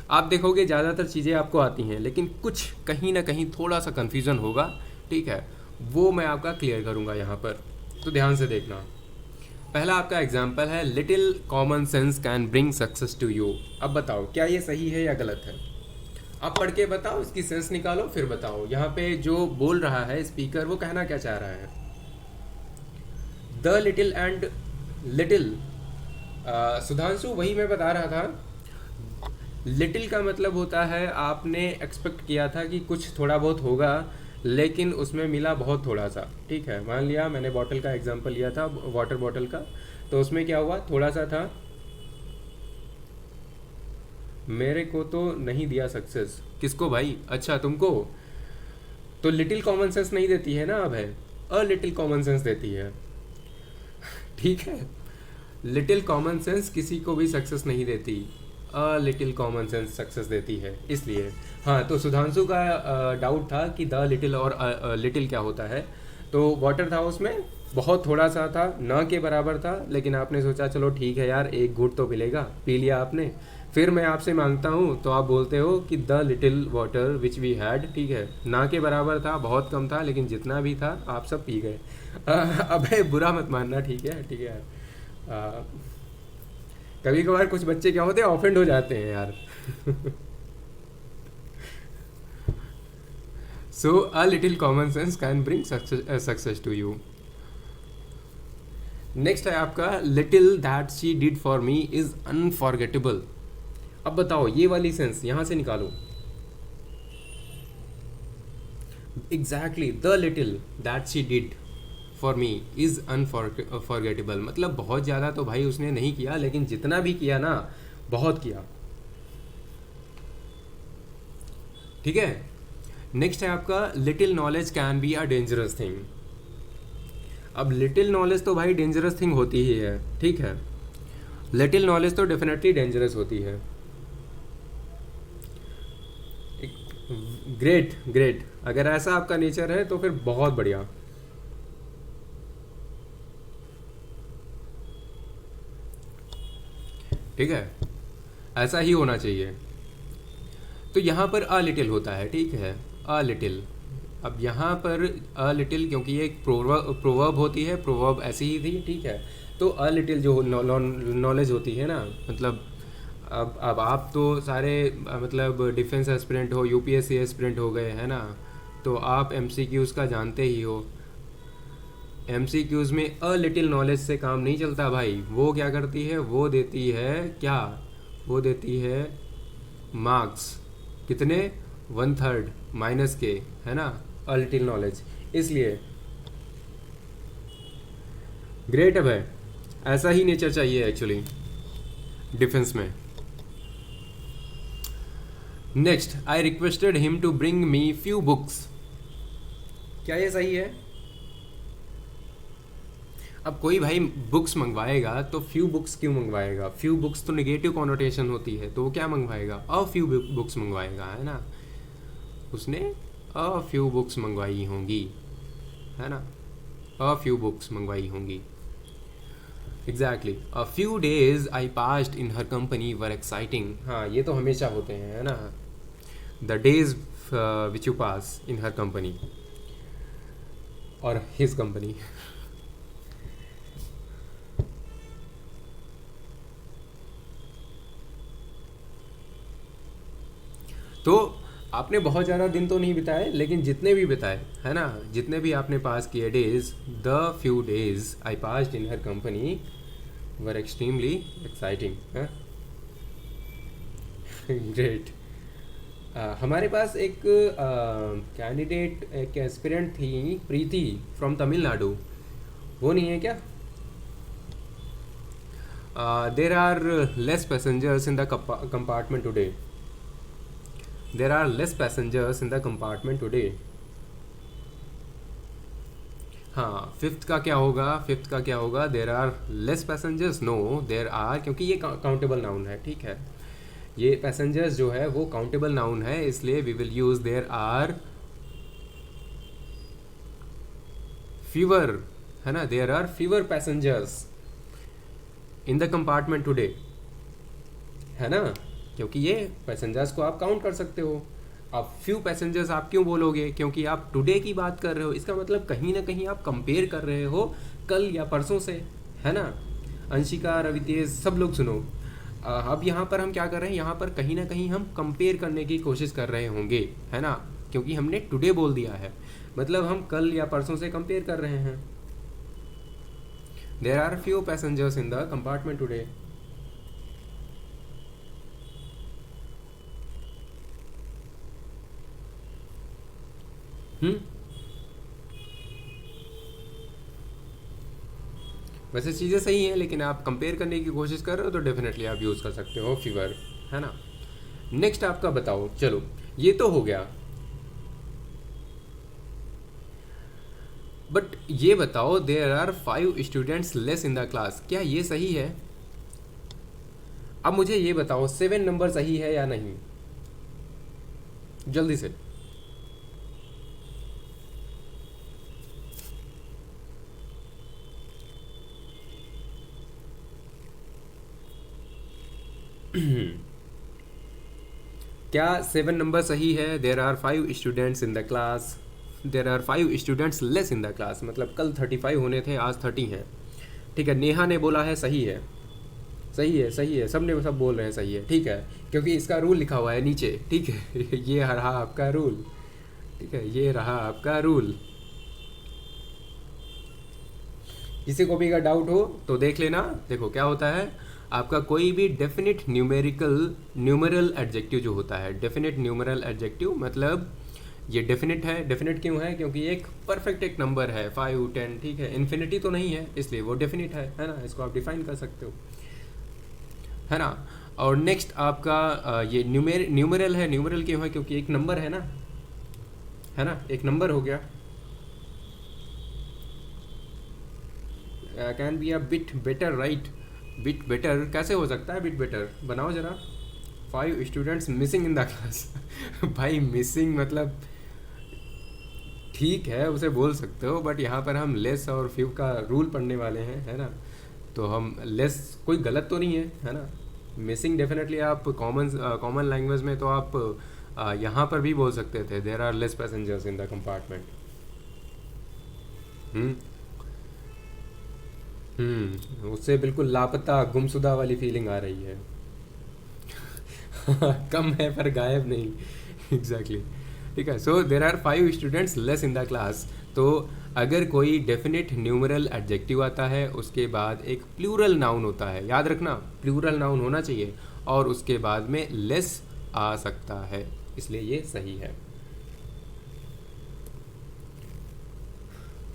आप देखोगे ज़्यादातर चीज़ें आपको आती हैं, लेकिन कुछ कहीं ना कहीं थोड़ा सा कन्फ्यूज़न होगा। ठीक है, वो मैं आपका क्लियर करूँगा यहाँ पर, तो ध्यान से देखना। पहला आपका एग्जाम्पल है, little common sense can bring success to you. अब बताओ क्या ये सही है या गलत है? आप पढ़ के बताओ, इसकी सेंस निकालो, फिर बताओ यहाँ पे जो बोल रहा है स्पीकर वो कहना क्या चाह रहा है। The little and little, Sudhanshu वही मैं बता रहा था। लिटिल का मतलब होता है आपने एक्सपेक्ट किया था कि कुछ थोड़ा बहुत होगा, लेकिन उसमें मिला बहुत थोड़ा सा। ठीक है, मान लिया मैंने बॉटल का एग्जांपल लिया था, वाटर बॉटल का, तो उसमें क्या हुआ, थोड़ा सा था, मेरे को तो नहीं दिया सक्सेस। किसको भाई? अच्छा, तुमको। तो लिटिल कॉमन सेंस नहीं देती है ना, अब है अ लिटिल कॉमन सेंस देती है। ठीक है, लिटिल कॉमन सेंस किसी को भी सक्सेस नहीं देती, अ लिटिल कॉमन सेंस सक्सेस देती है, इसलिए। हाँ, तो सुधांशु का डाउट था कि द लिटिल और लिटिल क्या होता है। तो वाटर था, उसमें बहुत थोड़ा सा था, न के बराबर था, लेकिन आपने सोचा चलो ठीक है यार, एक घूंट तो मिलेगा, पी लिया आपने। फिर मैं आपसे मांगता हूँ तो आप बोलते हो कि the little water which we had, ठीक है, ना के बराबर था, बहुत कम था, लेकिन जितना भी था आप सब पी गए। अबे बुरा मत मानना, ठीक है, ठीक है यार। कभी कभार कुछ बच्चे क्या होते हैं, ऑफेंड हो जाते हैं यार। So a little common sense can bring success to you. Next है आपका, little that she did for me is unforgettable. अब बताओ ये वाली सेंस यहां से निकालो। Exactly, the little that she did for me is unforgettable, मतलब बहुत ज़्यादा तो भाई उसने नहीं किया, लेकिन जितना भी किया ना, बहुत किया। ठीक है, नेक्स्ट है आपका, little knowledge can be a dangerous thing. अब लिटिल नॉलेज तो भाई डेंजरस थिंग होती ही है। ठीक है, लिटिल नॉलेज तो डेफिनेटली डेंजरस होती है। ग्रेट ग्रेट, अगर ऐसा आपका नेचर है तो फिर बहुत बढ़िया। ठीक है, ऐसा ही होना चाहिए। तो यहाँ पर अ लिटिल होता है, ठीक है, अ लिटिल। अब यहाँ पर अ लिटिल, क्योंकि ये एक प्रोवर्ब होती है, प्रोवर्ब ऐसी ही थी। ठीक है, तो अ लिटिल जो नॉलेज होती है ना, मतलब अब आप तो सारे मतलब डिफेंस एस्पिरेंट हो, यूपीएससी एस्पिरेंट हो गए, है ना, तो आप एमसीक्यूज़ का जानते ही हो। एमसीक्यूज़ में अ लिटिल नॉलेज से काम नहीं चलता भाई। वो क्या करती है, वो देती है क्या, वो देती है मार्क्स। कितने? 1/3 माइनस के, है ना, अ लिटिल नॉलेज। इसलिए ग्रेट है भाई, ऐसा ही नेचर चाहिए एक्चुअली डिफेंस में। Next, I requested him to bring me few books. क्या ये सही है? अब कोई भाई बुक्स मंगवाएगा तो फ्यू बुक्स क्यों मंगवाएगा? फ्यू बुक्स तो निगेटिव कॉनोटेशन होती है, तो वो क्या मंगवाएगा? अ फ्यू बुक्स मंगवाएगा, है ना, उसने अ फ्यू बुक्स मंगवाई होंगी, है ना, अ फ्यू बुक्स मंगवाई होंगी। Exactly, a few days I passed in her company were exciting. हाँ, ये तो हमेशा होते हैं, है ना, the days which you pass in her company और हिज कंपनी। तो आपने बहुत ज़्यादा दिन तो नहीं बिताए, लेकिन जितने भी बिताए है ना, जितने भी आपने पास किए days, the few days I passed in her company were extremely exciting. Great. हमारे पास एक कैंडिडेट, एक एस्पिरेंट थी, प्रीति फ्रॉम तमिलनाडु, वो नहीं है क्या? There are less passengers in the compartment today. There are less passengers in the compartment today. हाँ, फिफ्थ का क्या होगा? फिफ्थ का क्या होगा? There are less passengers? No, there are, क्योंकि ये काउंटेबल नाउन है, ठीक है। ये पैसेंजर्स जो है वो काउंटेबल नाउन है, इसलिए we will use there are fewer, है ना, there are fewer passengers in the compartment today, है ना, क्योंकि ये पैसेंजर्स को आप काउंट कर सकते हो। अब फ्यू पैसेंजर्स आप क्यों बोलोगे? क्योंकि आप टुडे की बात कर रहे हो, इसका मतलब कहीं ना कहीं आप कंपेयर कर रहे हो कल या परसों से, है ना। अंशिका, रवितेज, सब लोग सुनो। अब यहाँ पर हम क्या कर रहे हैं? यहाँ पर कहीं ना कहीं हम कंपेयर करने की कोशिश कर रहे होंगे, है ना, क्योंकि हमने टुडे बोल दिया है, मतलब हम कल या परसों से कंपेयर कर रहे हैं। There are few passengers in the compartment today. वैसे चीज़ें सही हैं, लेकिन आप कंपेयर करने की कोशिश कर रहे हो तो डेफिनेटली आप यूज़ कर सकते हो फीवर, है ना। नेक्स्ट आपका बताओ, चलो ये तो हो गया, बट ये बताओ there are 5 students less in the class, क्या ये सही है? अब मुझे ये बताओ 7 नंबर सही है या नहीं, जल्दी से। क्या 7 नंबर सही है? There are 5 students in the class, there are 5 students less in the class, मतलब कल 35 होने थे, आज 30 हैं, ठीक है। नेहा ने बोला है सही है, सही है, सही है, सब ने सब बोल रहे हैं सही है, ठीक है, क्योंकि इसका रूल लिखा हुआ है नीचे, ठीक है। ये रहा आपका रूल, ठीक है, ये रहा आपका रूल। किसी को भी अगर डाउट हो तो देख लेना। देखो क्या होता है, आपका कोई भी डेफिनेट न्यूमरल एडजेक्टिव जो होता है, डेफिनेट न्यूमरल एडजेक्टिव, मतलब ये डेफिनेट है। डेफिनेट क्यों है? क्योंकि एक परफेक्ट एक नंबर है, 5, 10, ठीक है, इन्फिनिटी तो नहीं है, इसलिए वो डेफिनेट है ना, इसको आप डिफाइन कर सकते हो, है ना। और नेक्स्ट आपका ये न्यूमरल है। न्यूमरल क्यों है? क्योंकि एक नंबर है ना, एक नंबर हो गया। Can be a bit better, right. Bit better कैसे हो सकता है? बिट बेटर बनाओ जरा। 5 students missing in the class. भाई मिसिंग मतलब ठीक है, उसे बोल सकते हो, बट यहाँ पर हम लेस और फ्यू का रूल पढ़ने वाले हैं, है ना, तो हम लेस कोई गलत तो नहीं है ना। मिसिंग डेफिनेटली आप कॉमन लैंग्वेज में तो आप यहाँ पर भी बोल सकते थे, there are less passengers in the compartment. उससे बिल्कुल लापता गुमशुदा वाली फीलिंग आ रही है। कम है पर गायब नहीं। एग्जैक्टली, ठीक है। So there are 5 students less in the class. तो अगर कोई डेफिनेट न्यूमरल एडजेक्टिव आता है, उसके बाद एक प्लूरल नाउन होता है, याद रखना प्लूरल नाउन होना चाहिए, और उसके बाद में लेस आ सकता है, इसलिए ये सही है,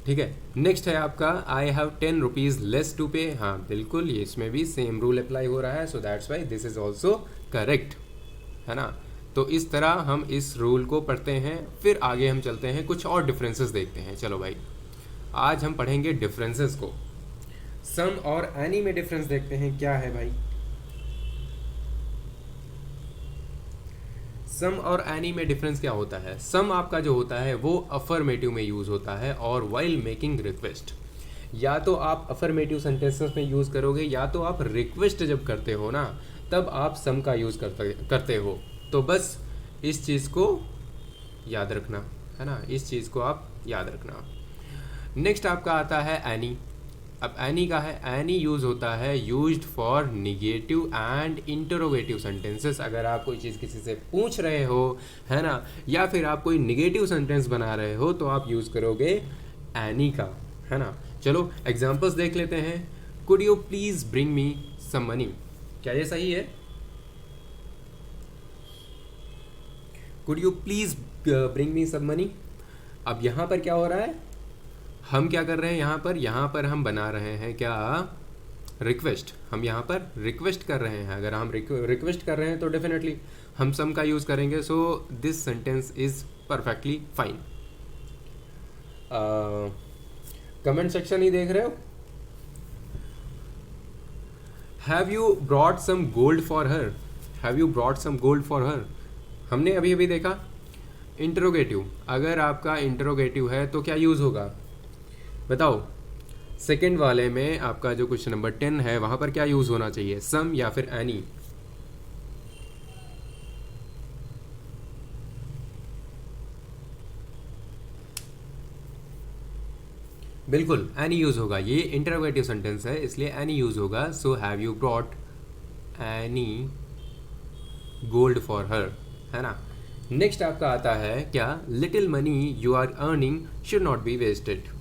ठीक है। नेक्स्ट है आपका I have 10 rupees less to pay. हाँ बिल्कुल, ये इसमें भी सेम रूल अप्लाई हो रहा है, so that's why this is also correct, है ना। तो इस तरह हम इस रूल को पढ़ते हैं, फिर आगे हम चलते हैं, कुछ और डिफरेंसेस देखते हैं। चलो भाई, आज हम पढ़ेंगे डिफरेंसेस को। सम और एनी में डिफरेंस देखते हैं, क्या है भाई। सम और एनी में डिफरेंस क्या होता है? सम आपका जो होता है वो अफर्मेटिव में यूज़ होता है, और वाइल मेकिंग रिक्वेस्ट, या तो आप अफर्मेटिव सेंटेंसेस में यूज़ करोगे, या तो आप रिक्वेस्ट जब करते हो ना, तब आप सम का यूज़ करते हो। तो बस इस चीज़ को याद रखना, है ना, इस चीज़ को आप याद रखना। नेक्स्ट आपका आता है एनी। अब एनी का है, एनी यूज़ होता है used for negative and interrogative sentences. अगर आप कोई चीज़ किसी से पूछ रहे हो, है ना, या फिर आप कोई निगेटिव सेंटेंस बना रहे हो तो आप यूज़ करोगे एनी का, है ना। चलो एग्जांपल्स देख लेते हैं। Could you please bring me some money, क्या ये सही है? Could you please bring me some money. अब यहाँ पर क्या हो रहा है, हम क्या कर रहे हैं यहाँ पर हम बना रहे हैं क्या, रिक्वेस्ट। हम यहाँ पर रिक्वेस्ट कर रहे हैं। अगर हम रिक्वेस्ट कर रहे हैं तो डेफिनेटली हम सम का यूज़ करेंगे। So this sentence is perfectly fine. Comment section ही देख रहे हो। Have you brought some gold for her, have you brought some gold for her. हमने अभी अभी देखा इंटरोगेटिव, अगर आपका इंटरोगेटिव है तो क्या यूज़ होगा बताओ। सेकंड वाले में आपका जो क्वेश्चन नंबर 10 है वहाँ पर क्या यूज़ होना चाहिए, सम या फिर एनी। बिल्कुल एनी यूज़ होगा, ये इंटरोगेटिव सेंटेंस है इसलिए एनी यूज़ होगा। So have you brought any gold for her, है ना। नेक्स्ट आपका आता है क्या, little money you are earning should not be wasted.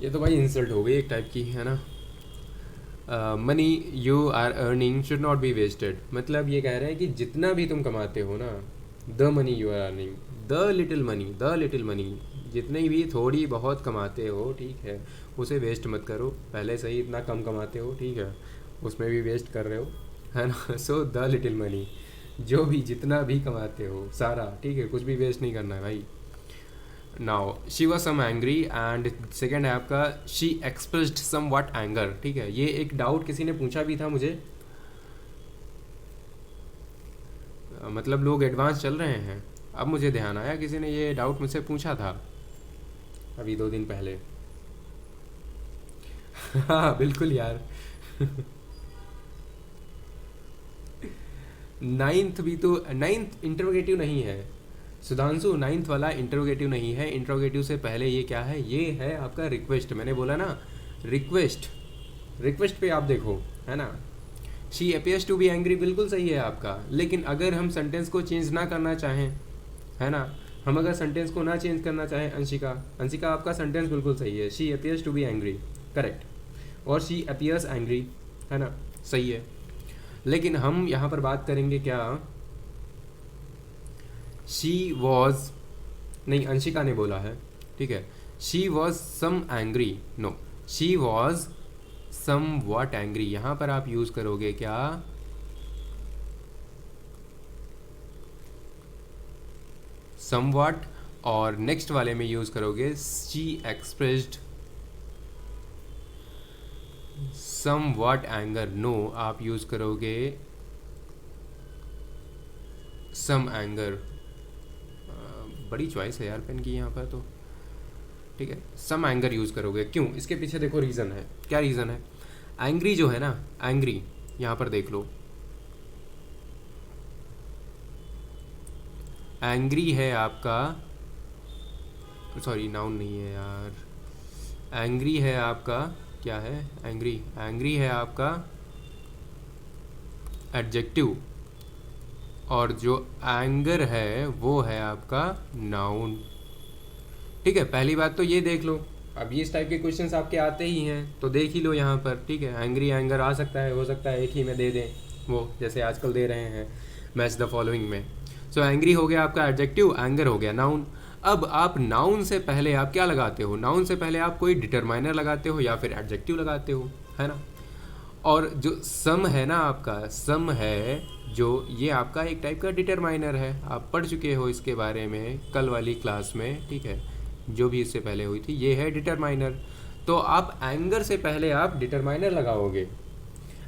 ये तो भाई इंसल्ट हो गई एक टाइप की, है ना। Money you are earning should not be wasted, मतलब ये कह रहे हैं कि जितना भी तुम कमाते हो ना, the money you are earning, the little money, जितनी भी थोड़ी बहुत कमाते हो, ठीक है, उसे वेस्ट मत करो। पहले से ही इतना कम कमाते हो, ठीक है, उसमें भी वेस्ट कर रहे हो, है ना। सो द लिटिल मनी, जो भी जितना भी कमाते हो सारा, ठीक है, कुछ भी वेस्ट नहीं करना है भाई। Now she was some angry and second है आपका she expressed somewhat anger, ठीक है। ये एक डाउट किसी ने पूछा भी था मुझे, मतलब लोग एडवांस चल रहे हैं। अब मुझे ध्यान आया किसी ने ये डाउट मुझसे पूछा था अभी 2 दिन पहले। हाँ बिल्कुल यार। नाइन्थ भी तो, नाइन्थ इंटरोगेटिव नहीं है सुधांशु, नाइन्थ वाला इंटरोगेटिव नहीं है। इंटरोगेटिव से पहले ये क्या है, ये है आपका रिक्वेस्ट। मैंने बोला ना रिक्वेस्ट, रिक्वेस्ट पे आप देखो, है ना। She appears to be angry बिल्कुल सही है आपका, लेकिन अगर हम सेंटेंस को चेंज ना करना चाहें, है ना, हम अगर सेंटेंस को ना चेंज करना चाहें, अंशिका आपका सेंटेंस बिल्कुल सही है, she appears to be angry, correct, और शी अपियर्स एंग्री, है ना, सही है। लेकिन हम यहाँ पर बात करेंगे क्या, शी वॉज, नहीं अंशिका ने बोला है, ठीक है, she was some angry, no, she was somewhat angry. यहाँ पर आप यूज़ करोगे क्या, सम वॉट, और नेक्स्ट वाले में यूज़ करोगे she expressed somewhat anger, no, आप यूज़ करोगे सम एंगर। बड़ी चॉइस है यार पेन की यहाँ पर तो, ठीक है, सम एंगर यूज़ करोगे। क्यों, इसके पीछे देखो रीज़न है, क्या रीज़न है। एंग्री जो है ना, एंग्री यहाँ पर देख लो, एंग्री है आपका, सॉरी नाउन नहीं है यार, एंग्री है आपका, क्या है एंग्री, एंग्री है आपका एडजेक्टिव, और जो एंगर है वो है आपका नाउन, ठीक है। पहली बात तो ये देख लो, अब ये इस टाइप के क्वेश्चंस आपके आते ही हैं तो देख ही लो यहाँ पर, ठीक है। एंग्री एंगर आ सकता है, हो सकता है एक ही में दे दें, वो जैसे आजकल दे रहे हैं मैच द फॉलोइंग में। सो एंग्री हो गया आपका एडजेक्टिव, एंगर हो गया नाउन। अब आप नाउन से पहले आप क्या लगाते हो, नाउन से पहले आप कोई डिटरमाइनर लगाते हो या फिर एडजेक्टिव लगाते हो, है ना। और जो सम है ना आपका, सम है जो, ये आपका एक टाइप का डिटरमाइनर है, आप पढ़ चुके हो इसके बारे में कल वाली क्लास में, ठीक है, जो भी इससे पहले हुई थी, ये है डिटरमाइनर। तो आप एंगर से पहले आप डिटरमाइनर लगाओगे,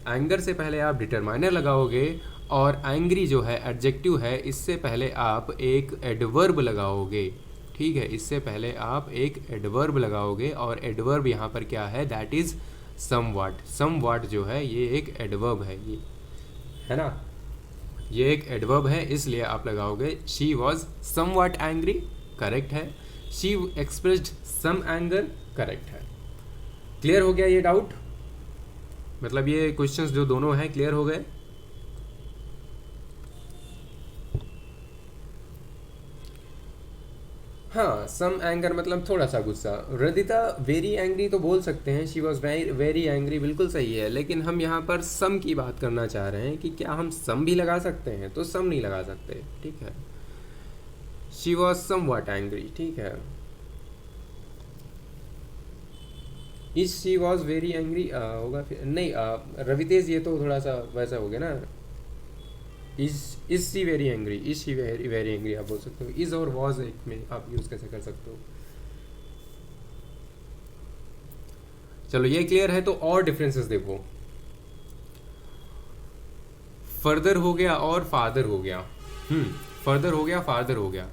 एंगर से पहले आप डिटरमाइनर लगाओगे, और एंग्री जो है एडजेक्टिव है, इससे पहले आप एक एडवर्ब लगाओगे, ठीक है, इससे पहले आप एक एडवर्ब लगाओगे, और एडवर्ब यहाँ पर क्या है, दैट इज़ समवॉट। समवॉट जो है ये एक एडवर्ब है, ये है ना। ये एक एडवर्ब है, इसलिए आप लगाओगे she was somewhat angry, correct है। She expressed some anger, correct है। क्लियर हो गया ये डाउट? मतलब ये क्वेश्चंस जो दोनों हैं क्लियर हो गए? हाँ, सम एंगर मतलब थोड़ा सा गुस्सा। रदिता वेरी एंग्री तो बोल सकते हैं, she was very very angry, बिल्कुल सही है। लेकिन हम यहाँ पर सम की बात करना चाह रहे हैं कि क्या हम सम भी लगा सकते हैं, तो सम नहीं लगा सकते, ठीक है। She was somewhat angry, ठीक है। Is she was very angry होगा फिर नहीं, रवितेज ये तो थोड़ा सा वैसा हो गया ना। Is she very angry, is she very very angry आप बोल सकते हो। इज और वॉज एक में आप यूज़ कैसे कर सकते हो? चलो ये क्लियर है। तो और डिफरेंसेस देखो, फर्दर हो गया और फादर हो गया। फर्दर हो गया, फादर हो गया।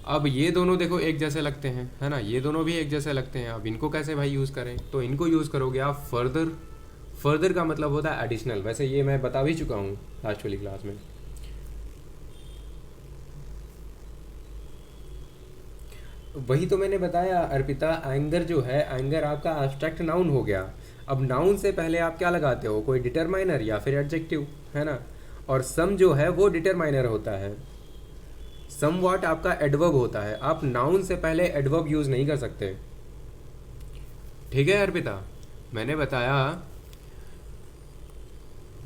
अब ये दोनों देखो एक जैसे लगते हैं, है ना, ये दोनों भी एक जैसे लगते हैं। अब इनको कैसे भाई यूज़ करें? तो इनको यूज़ करोगे आप फर्दर। फर्दर का मतलब होता है एडिशनल, वैसे ये मैं बता भी चुका हूँ लास्ट वाली क्लास में। वही तो मैंने बताया अर्पिता, एंगर जो है, एंगर आपका एब्स्ट्रैक्ट नाउन हो गया। अब नाउन से पहले आप क्या लगाते हो? कोई डिटरमाइनर या फिर एडजेक्टिव, है ना। और सम जो है वो डिटरमाइनर होता है। सम वॉट आपका एडवर्ब होता है। आप नाउन से पहले एडवर्ब यूज़ नहीं कर सकते, ठीक है अर्पिता। मैंने बताया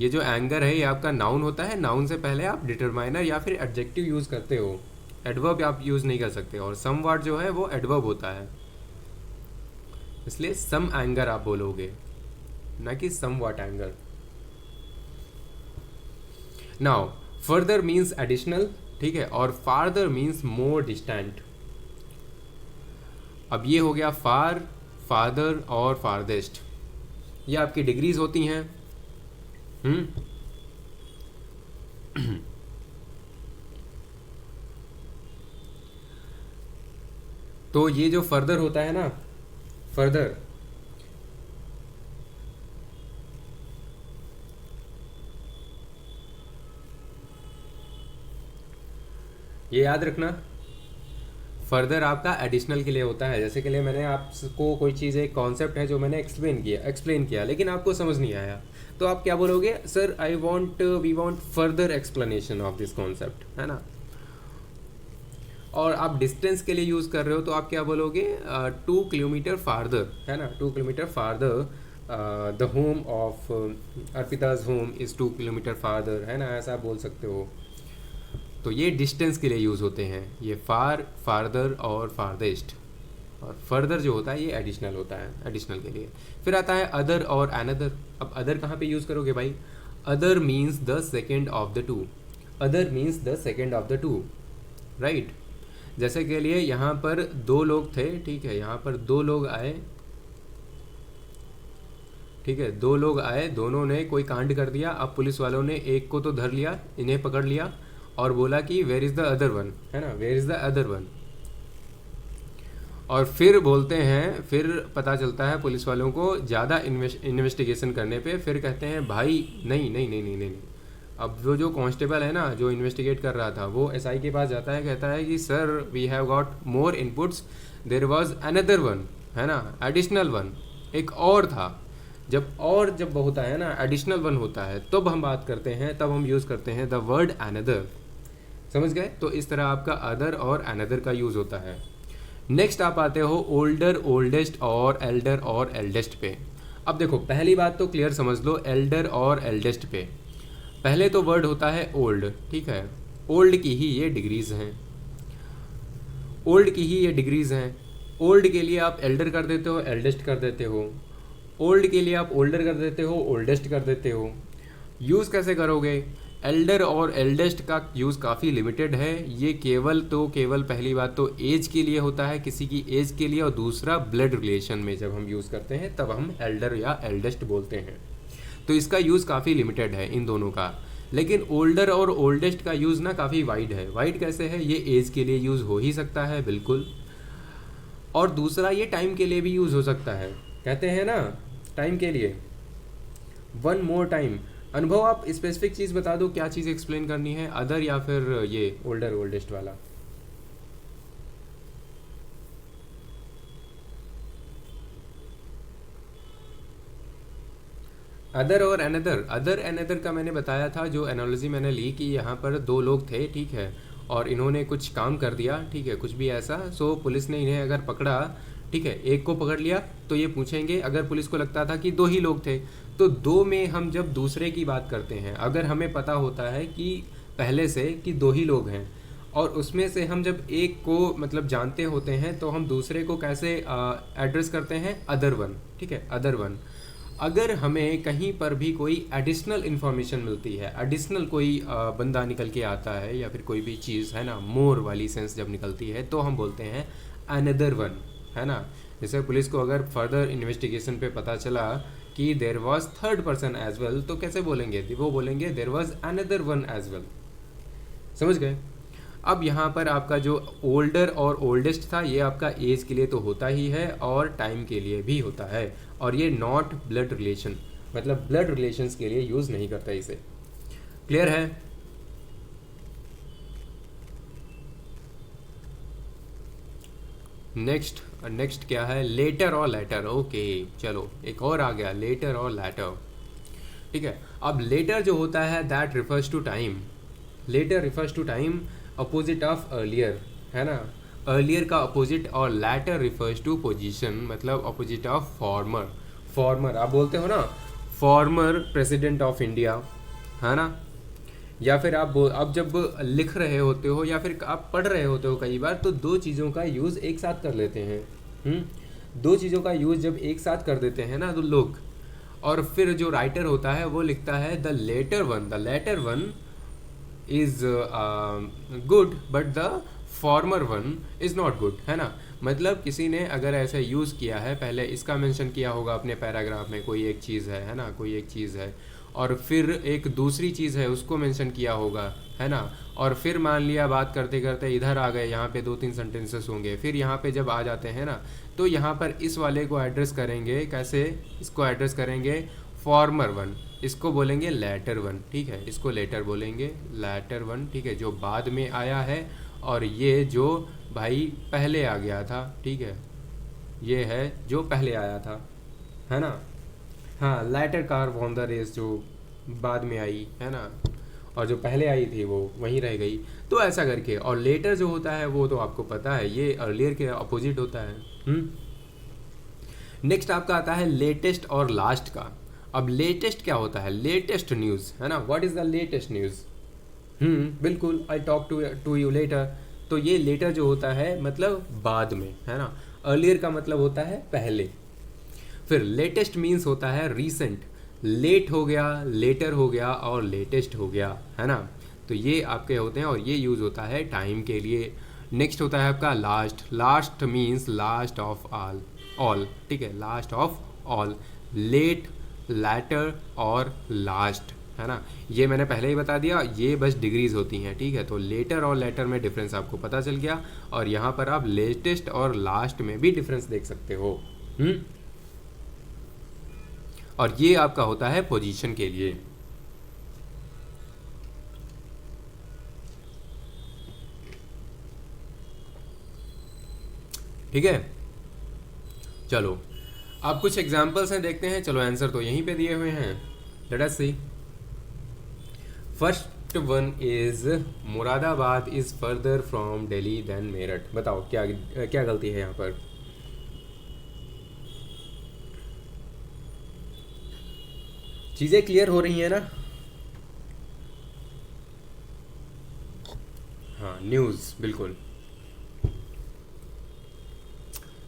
ये जो एंगर है ये आपका नाउन होता है। नाउन से पहले आप डिटरमाइनर या फिर एडजेक्टिव यूज़ करते हो, एडवर्ब आप यूज़ नहीं कर सकते। और सम वर्ड जो है वो एडवर्ब होता है, इसलिए सम एंगर आप बोलोगे, ना कि somewhat anger. Now further means additional, ठीक है, और फार्दर मीन्स मोर डिस्टेंट। अब ये हो गया फार, फादर और फारदेस्ट, ये आपकी डिग्रीज होती हैं। तो ये जो फर्दर होता है ना, फर्दर, ये याद रखना, फर्दर आपका एडिशनल के लिए होता है। जैसे के लिए मैंने आपको कोई चीज़, एक कॉन्सेप्ट है जो मैंने एक्सप्लेन किया लेकिन आपको समझ नहीं आया, तो आप क्या बोलोगे? Sir we want further explanation of this concept, है ना। और आप डिस्टेंस के लिए यूज़ कर रहे हो तो आप क्या बोलोगे? 2 किलोमीटर फार्दर, है ना, 2 kilometre farther, the home of Arpita's home is 2 kilometre farther, है ना, ऐसा आप बोल सकते हो। तो ये डिस्टेंस के लिए यूज़ होते हैं, ये फार, फार्दर और फारदेस्ट। और फर्दर जो होता है ये एडिशनल होता है, एडिशनल के लिए। फिर आता है अदर और अनदर। अब अदर कहाँ पे यूज़ करोगे भाई? Other means the second of the two, other means the second of the two, right. जैसे के लिए यहाँ पर 2 लोग थे, ठीक है, यहाँ पर 2 लोग आए, ठीक है, 2 लोग आए, दोनों ने कोई कांड कर दिया। अब पुलिस वालों ने एक को तो धर लिया, इन्हें पकड़ लिया और बोला कि where is the other one, है ना, where is the other one. और फिर बोलते हैं, फिर पता चलता है पुलिस वालों को ज़्यादा इन्वेस्टिगेशन करने पे, फिर कहते हैं भाई नहीं नहीं नहीं नहीं नहीं, नहीं। अब वो जो कांस्टेबल है ना, जो इन्वेस्टिगेट कर रहा था, वो एसआई के पास जाता है, कहता है कि sir we have got more inputs, there was another one, है ना, एडिशनल वन, एक और था। जब होता है ना, एडिशनल वन होता है, तब हम बात करते हैं, तब हम यूज़ करते हैं द वर्ड अनदर, समझ गए। तो इस तरह आपका अदर और अनदर का यूज़ होता है। नेक्स्ट आप आते हो ओल्डर, ओल्डेस्ट और एल्डेस्ट पे। अब देखो पहली बात तो क्लियर समझ लो, एल्डर और एल्डेस्ट पे। पहले तो वर्ड होता है ओल्ड, ठीक है, ओल्ड की ही ये डिग्रीज हैं, ओल्ड की ही ये डिग्रीज हैं। ओल्ड के लिए आप एल्डर कर देते हो, एल्डेस्ट कर देते हो। ओल्ड के लिए आप ओल्डर कर देते हो, ओल्डेस्ट कर देते हो। यूज़ कैसे करोगे? एल्डर और एल्डेस्ट का यूज़ काफ़ी लिमिटेड है। ये केवल पहली बात तो एज के लिए होता है, किसी की एज के लिए, और दूसरा ब्लड रिलेशन में जब हम यूज़ करते हैं तब हम एल्डर या एल्डेस्ट बोलते हैं। तो इसका यूज़ काफ़ी लिमिटेड है इन दोनों का। लेकिन ओल्डर और ओल्डेस्ट का यूज़ ना काफ़ी वाइड है। वाइड कैसे है? ये एज के लिए यूज़ हो ही सकता है, बिल्कुल। और दूसरा ये टाइम के लिए भी यूज़ हो सकता है। कहते हैं ना टाइम के लिए, वन मोर टाइम, अनुभव आप स्पेसिफिक चीज़ बता दो, क्या चीज़ एक्सप्लेन करनी है, अदर या फिर ये ओल्डर ओल्डेस्ट वाला। अदर और अनदर, अदर अनदर का मैंने बताया था, जो एनालॉजी मैंने ली कि यहाँ पर दो लोग थे, ठीक है, और इन्होंने कुछ काम कर दिया, ठीक है, कुछ भी ऐसा, सो पुलिस ने इन्हें अगर पकड़ा, ठीक है, एक को पकड़ लिया तो ये पूछेंगे, अगर पुलिस को लगता था कि दो ही लोग थे, तो दो में हम जब दूसरे की बात करते हैं, अगर हमें पता होता है कि पहले से कि दो ही लोग हैं, और उसमें से हम जब एक को मतलब जानते होते हैं, तो हम दूसरे को कैसे एड्रेस करते हैं, अदर वन, ठीक है, अदर वन। अगर हमें कहीं पर भी कोई एडिशनल इन्फॉर्मेशन मिलती है, एडिशनल कोई बंदा निकल के आता है या फिर कोई भी चीज़ है ना, मोर वाली सेंस जब निकलती है, तो हम बोलते हैं अनदर वन, है ना। जैसे पुलिस को अगर फर्दर इन्वेस्टिगेशन पे पता चला कि there was third person as well, तो कैसे बोलेंगे, वो बोलेंगे there was another one as well. समझ गए। अब यहाँ पर आपका जो ओल्डर और ओल्डेस्ट था, ये आपका एज के लिए तो होता ही है और टाइम के लिए भी होता है, और ये नॉट ब्लड रिलेशन, मतलब ब्लड रिलेशंस के लिए यूज़ नहीं करता इसे। क्लियर है। नेक्स्ट नेक्स्ट क्या है, लेटर और लेटर। ओके चलो एक और आ गया, लेटर और लेटर, ठीक है। अब लेटर जो होता है that refers to time, later refers to time, opposite of earlier, है ना, अर्लियर का अपोजिट, और लैटर रिफर्स टू पोजीशन, मतलब अपोजिट ऑफ फॉर्मर। फॉर्मर आप बोलते हो ना, फॉर्मर प्रेसिडेंट ऑफ इंडिया, है ना, या फिर आप जब लिख रहे होते हो या फिर आप पढ़ रहे होते हो कई बार, तो दो चीज़ों का यूज़ एक साथ कर लेते हैं। दो चीज़ों का यूज़ जब एक साथ कर देते हैं ना तो लोग, और फिर जो राइटर होता है वो लिखता है the latter one is good but the former one is not good, है ना। मतलब किसी ने अगर ऐसा यूज़ किया है, पहले इसका मेंशन किया होगा अपने पैराग्राफ में, कोई एक चीज़ है ना, कोई एक चीज़ है, और फिर एक दूसरी चीज़ है उसको मेंशन किया होगा, है ना, और फिर मान लिया बात करते करते इधर आ गए, यहाँ पे दो तीन सेंटेंसेस होंगे, फिर यहाँ पे जब आ जाते हैं ना, तो यहाँ पर इस वाले को एड्रेस करेंगे कैसे, इसको एड्रेस करेंगे फॉर्मर वन, इसको बोलेंगे लेटर वन, ठीक है, इसको लेटर बोलेंगे, लेटर वन, ठीक है, जो बाद में आया है, और ये जो भाई पहले आ गया था, ठीक है, ये है जो पहले आया था, है ना। हाँ, later car won the race, जो बाद में आई, है ना, और जो पहले आई थी वो वहीं रह गई, तो ऐसा करके। और लेटर जो होता है वो तो आपको पता है, ये अर्लियर के अपोजिट होता है। नेक्स्ट आपका आता है लेटेस्ट और लास्ट का। अब लेटेस्ट क्या होता है, लेटेस्ट न्यूज़, है ना, what is the latest news. बिल्कुल, I talk to you later, तो ये लेटर जो होता है मतलब बाद में, है ना। अर्लियर का मतलब होता है पहले। फिर लेटेस्ट मीन्स होता है रीसेंट, लेट हो गया, लेटर हो गया और लेटेस्ट हो गया, है ना। तो ये आपके होते हैं और ये यूज़ होता है टाइम के लिए। नेक्स्ट होता है आपका last, last means last of all, ठीक है, last of all, late, latter और लास्ट, है ना। ये मैंने पहले ही बता दिया, ये बस डिग्रीज होती हैं, ठीक है। तो लेटर और लेटर में डिफरेंस आपको पता चल गया, और यहाँ पर आप लेटेस्ट और लास्ट में भी डिफरेंस देख सकते हो। और ये आपका होता है पोजीशन के लिए। ठीक है, चलो अब कुछ एग्जाम्पल्स हैं, देखते हैं। चलो आंसर तो यहीं पे दिए हुए हैं, let us see. First one is Moradabad is further from Delhi than Meerut. बताओ क्या क्या गलती है यहाँ पर। चीज़ें क्लियर हो रही हैं ना। हाँ, न्यूज़ बिल्कुल।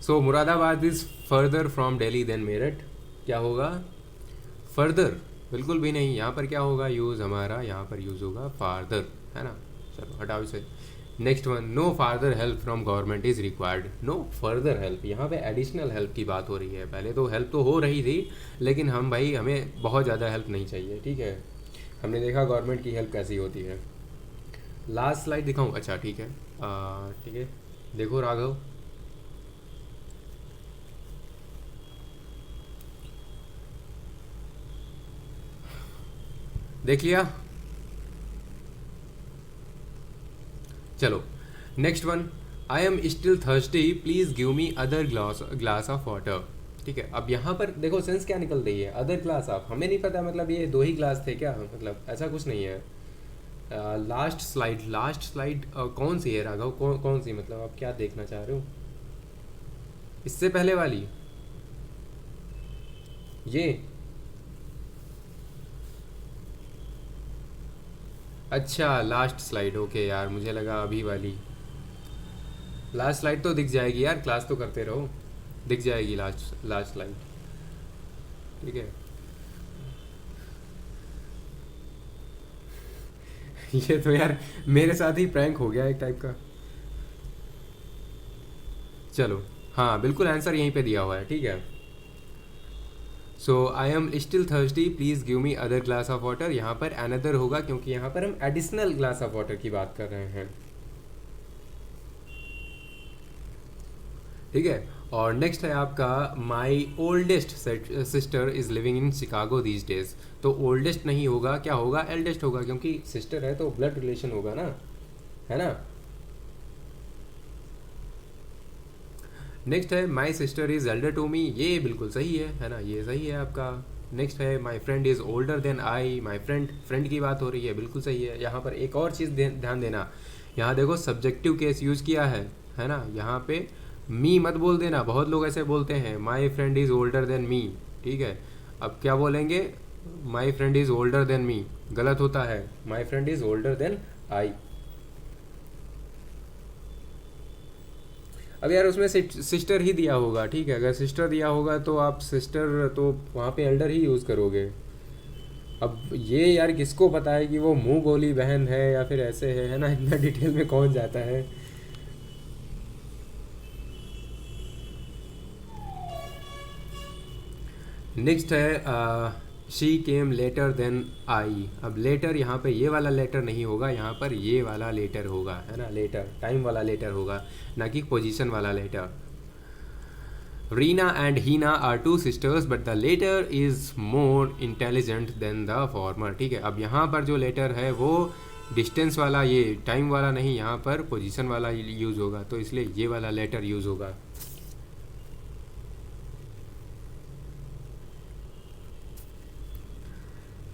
So Moradabad is further from Delhi than Meerut, क्या होगा, फर्दर, बिल्कुल भी नहीं। यहाँ पर क्या होगा यूज़ हमारा, यहाँ पर यूज़ होगा फार्दर, है ना। चलो हटाओ इसे। Next one, no farther help from government is required. No further help, यहाँ पे एडिशनल हेल्प की बात हो रही है। पहले तो हेल्प तो हो रही थी, लेकिन हम भाई हमें बहुत ज़्यादा हेल्प नहीं चाहिए, ठीक है। हमने देखा गवर्नमेंट की हेल्प कैसी होती है। लास्ट स्लाइड दिखाऊँ, अच्छा ठीक है, ठीक है, देखो राघव। देख लिया। चलो next one, I am still thirsty please give me other glass of water. ठीक है, अब यहाँ पर देखो सेंस क्या निकल रही है, अदर ग्लास ऑफ, हमें नहीं पता मतलब ये दो ही ग्लास थे क्या, मतलब ऐसा कुछ नहीं है। लास्ट स्लाइड कौन सी है राघव, कौन सी, मतलब आप क्या देखना चाह रहे हो, इससे पहले वाली ये, अच्छा लास्ट स्लाइड, ओके यार मुझे लगा अभी वाली। लास्ट स्लाइड तो दिख जाएगी यार, क्लास तो करते रहो, दिख जाएगी लास्ट लास्ट स्लाइड। ठीक है ये तो यार मेरे साथ ही प्रैंक हो गया एक टाइप का। चलो हाँ बिल्कुल आंसर यहीं पे दिया हुआ है। ठीक है, so I am still thirsty please give me other glass of water, यहाँ पर अनदर होगा क्योंकि यहाँ पर हम एडिशनल ग्लास ऑफ वाटर की बात कर रहे हैं। ठीक है, और नेक्स्ट है आपका माई oldest sister is living in Chicago these days. तो ओल्डेस्ट नहीं होगा, क्या होगा, एल्डेस्ट होगा, क्योंकि सिस्टर है तो ब्लड रिलेशन होगा ना, है ना। नेक्स्ट है my sister is elder to me, ये बिल्कुल सही है ना, ये सही है आपका। नेक्स्ट है my friend is older than I, my friend की बात हो रही है, बिल्कुल सही है। यहाँ पर एक और चीज़ ध्यान देना, यहाँ देखो सब्जेक्टिव केस यूज़ किया है ना, यहाँ पे मी मत बोल देना, बहुत लोग ऐसे बोलते हैं my friend is older than me. ठीक है, अब क्या बोलेंगे, my friend is older than me, गलत होता है, my friend is older than I. अब यार उसमें सिस्टर ही दिया होगा, ठीक है, अगर सिस्टर दिया होगा तो आप सिस्टर तो वहाँ पे एल्डर ही यूज़ करोगे। अब ये यार किसको पता है कि वो मुंह बोली बहन है या फिर ऐसे है ना, इतना डिटेल में कौन जाता है। नेक्स्ट है she came later than I. अब लेटर यहाँ पे ये वाला लेटर नहीं होगा, यहाँ पर ये वाला लेटर होगा, है ना, लेटर टाइम वाला लेटर होगा, ना कि पोजीशन वाला latter. Reena and Heena are two sisters but the latter is more intelligent than the former. ठीक है, अब यहाँ पर जो लेटर है वो डिस्टेंस वाला, ये टाइम वाला नहीं, यहाँ पर पोजीशन वाला यूज़ होगा, तो इसलिए ये वाला लेटर यूज़ होगा।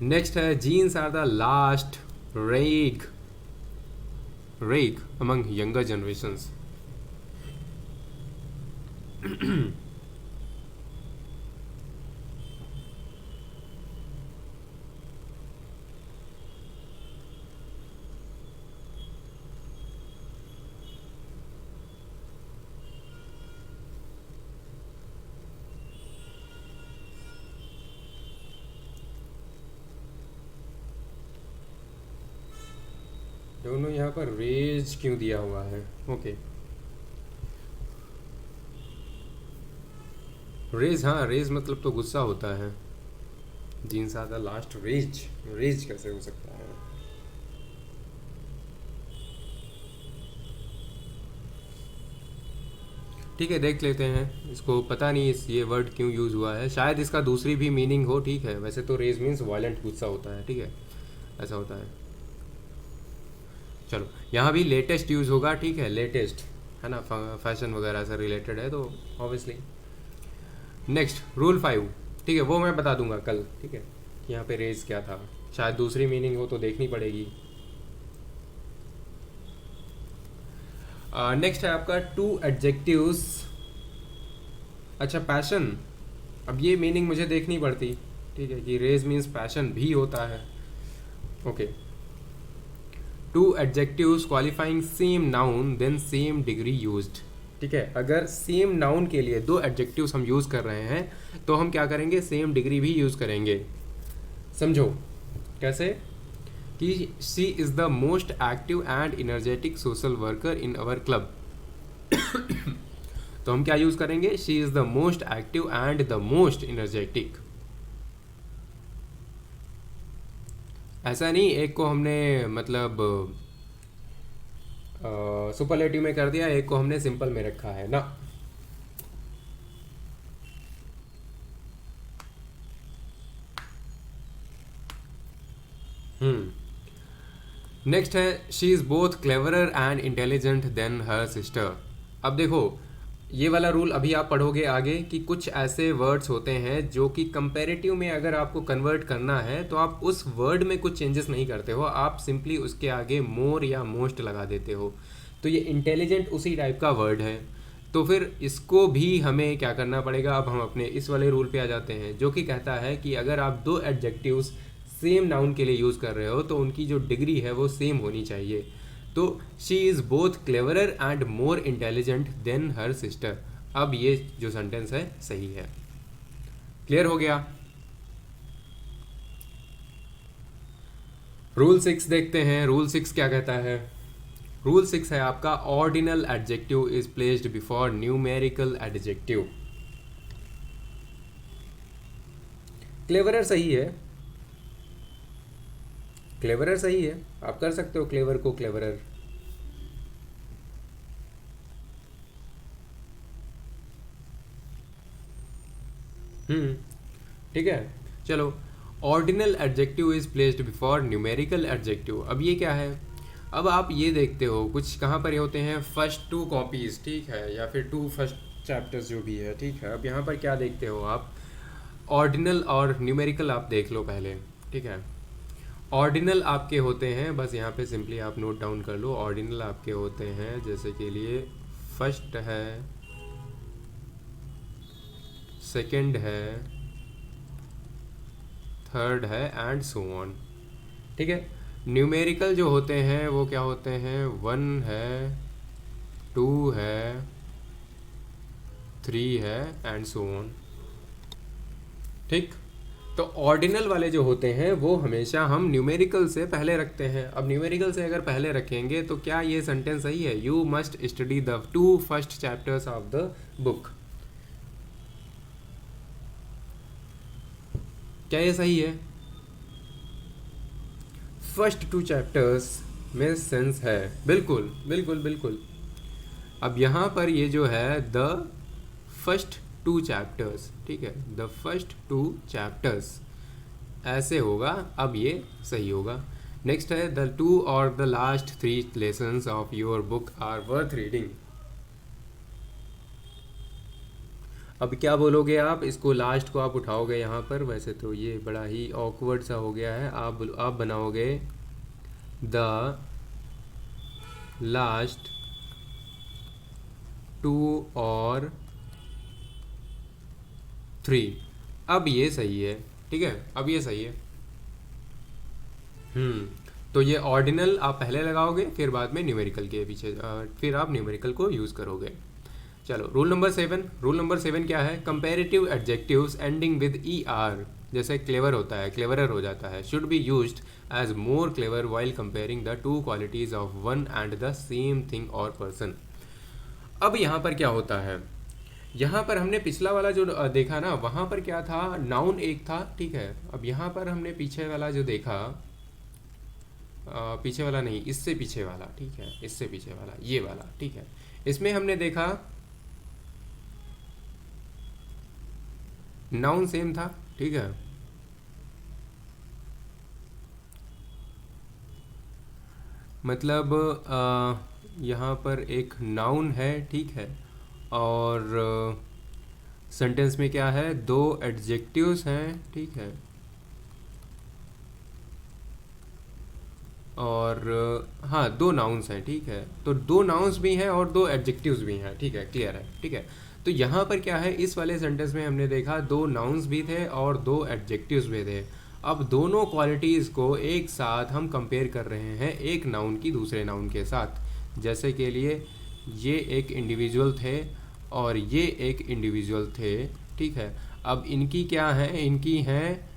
नेक्स्ट है जीन्स आर द लास्ट रेग रेग अमंग यंगर जनरेशंस। दोनों यहाँ पर रेज क्यों दिया हुआ है, ओके रेज, हाँ रेज मतलब तो गुस्सा होता है, jeans are the last rage, rage कैसे हो सकता है। ठीक है देख लेते हैं इसको, पता नहीं इस ये वर्ड क्यों यूज़ हुआ है, शायद इसका दूसरी भी मीनिंग हो। ठीक है, वैसे तो रेज मीन्स वायलेंट, गुस्सा होता है, ठीक है, ऐसा होता है। चलो यहाँ भी लेटेस्ट यूज़ होगा, ठीक है, लेटेस्ट है ना, फैशन वगैरह से रिलेटेड है तो ऑब्वियसली। नेक्स्ट रूल 5, ठीक है, वो मैं बता दूंगा कल, ठीक है, कि यहाँ पे रेज क्या था, शायद दूसरी मीनिंग हो तो देखनी पड़ेगी। नेक्स्ट है आपका टू एडजेक्टिव्स। अच्छा पैशन, अब ये मीनिंग मुझे देखनी पड़ती, ठीक है, कि रेज मीन्स पैशन भी होता है, okay. Two adjectives qualifying same noun then same degree used. ठीक है, अगर सेम नाउन के लिए दो एडजेक्टिव्स हम यूज़ कर रहे हैं तो हम क्या करेंगे, सेम डिग्री भी यूज़ करेंगे। समझो कैसे, कि she is the most active and energetic social worker in our club. तो हम क्या यूज़ करेंगे, she is the most active and the most energetic. ऐसा नहीं एक को हमने मतलब सुपरलेटिव में कर दिया, एक को हमने सिंपल में रखा है ना। नेक्स्ट है she is both cleverer and intelligent then her sister. अब देखो ये वाला रूल अभी आप पढ़ोगे आगे कि कुछ ऐसे वर्ड्स होते हैं जो कि कंपैरेटिव में अगर आपको कन्वर्ट करना है तो आप उस वर्ड में कुछ चेंजेस नहीं करते हो, आप सिंपली उसके आगे मोर या मोस्ट लगा देते हो। तो ये इंटेलिजेंट उसी टाइप का वर्ड है, तो फिर इसको भी हमें क्या करना पड़ेगा। अब हम अपने इस वाले रूल पे आ जाते हैं जो कि कहता है कि अगर आप दो एडजेक्टिव्स सेम नाउन के लिए यूज़ कर रहे हो तो उनकी जो डिग्री है वो सेम होनी चाहिए। तो she is both cleverer and more intelligent then her sister. अब ये जो सेंटेंस है सही है। क्लियर हो गया। रूल 6 देखते हैं। रूल 6 क्या कहता है। रूल 6 है आपका ordinal adjective is placed before numerical adjective. Cleverer सही है, क्लेवरर सही है, आप कर सकते हो क्लेवर को क्लेवरर। ठीक है। चलो, ordinal adjective is placed before numerical adjective. अब ये क्या है। अब आप ये देखते हो कुछ कहाँ पर ये होते हैं, फर्स्ट 2 कॉपीज, ठीक है, या फिर 2 फर्स्ट चैप्टर्स जो भी है, ठीक है। अब यहाँ पर क्या देखते हो आप, ऑर्डिनल और न्यूमेरिकल आप देख लो पहले, ठीक है। ऑर्डिनल आपके होते हैं, बस यहाँ पे सिंपली आप नोट डाउन कर लो। ऑर्डिनल आपके होते हैं जैसे के लिए फर्स्ट है, सेकंड है, थर्ड है एंड सो ऑन, ठीक है। न्यूमेरिकल जो होते हैं वो क्या होते हैं, 1 है, 2 है, 3 है एंड सो ऑन, ठीक। तो ऑर्डिनल वाले जो होते हैं वो हमेशा हम न्यूमेरिकल से पहले रखते हैं। अब न्यूमेरिकल से अगर पहले रखेंगे तो क्या ये सेंटेंस सही है, you must study the 2 first chapters of the book, क्या ये सही है। फर्स्ट 2 चैप्टर्स में सेंस है, बिल्कुल बिल्कुल बिल्कुल। अब यहाँ पर ये जो है द फर्स्ट 2 चैप्टर्स, ठीक है, द फर्स्ट 2 चैप्टर्स ऐसे होगा, अब ये सही होगा। नेक्स्ट है द 2 और the last 3 lessons of your book are worth reading. अब क्या बोलोगे आप, इसको लास्ट को आप उठाओगे यहाँ पर, वैसे तो ये बड़ा ही ऑकवर्ड सा हो गया है। आप बनाओगे द लास्ट 2 और 3। अब ये सही है, ठीक है, अब ये सही है। तो ये ऑर्डिनल आप पहले लगाओगे, फिर बाद में न्यूमेरिकल के पीछे फिर आप न्यूमेरिकल को यूज़ करोगे। चलो, रूल नंबर 7। रूल नंबर 7 क्या है, comparative adjectives ending with ER, जैसे क्लेवर होता है, क्लेवरर हो जाता है, should be used as more clever while comparing the 2 qualities of one and the same thing और पर्सन। अब यहाँ पर क्या होता है, यहाँ पर हमने पिछला वाला जो देखा ना, वहाँ पर क्या था, नाउन एक था, ठीक है। अब यहाँ पर हमने पीछे वाला जो देखा, पीछे वाला नहीं, इससे पीछे वाला, ठीक है, इससे पीछे वाला, ये वाला, ठीक है। इसमें हमने देखा नाउन सेम था, ठीक है। मतलब यहाँ पर एक नाउन है, ठीक है, और सेंटेंस में क्या है, 2 एडजेक्टिव्स हैं, ठीक है, और हाँ 2 नाउन्स हैं, ठीक है। तो 2 नाउन्स भी हैं और 2 एडजेक्टिव्स भी हैं, ठीक है, क्लियर है, ठीक है। तो यहाँ पर क्या है, इस वाले सेंटेंस में हमने देखा 2 नाउन्स भी थे और 2 एडजेक्टिव्स भी थे। अब दोनों क्वालिटीज़ को एक साथ हम कंपेयर कर रहे हैं एक नाउन की दूसरे नाउन के साथ। जैसे के लिए ये एक इंडिविजुअल थे और ये एक इंडिविजुअल थे, ठीक है। अब इनकी क्या है, इनकी हैं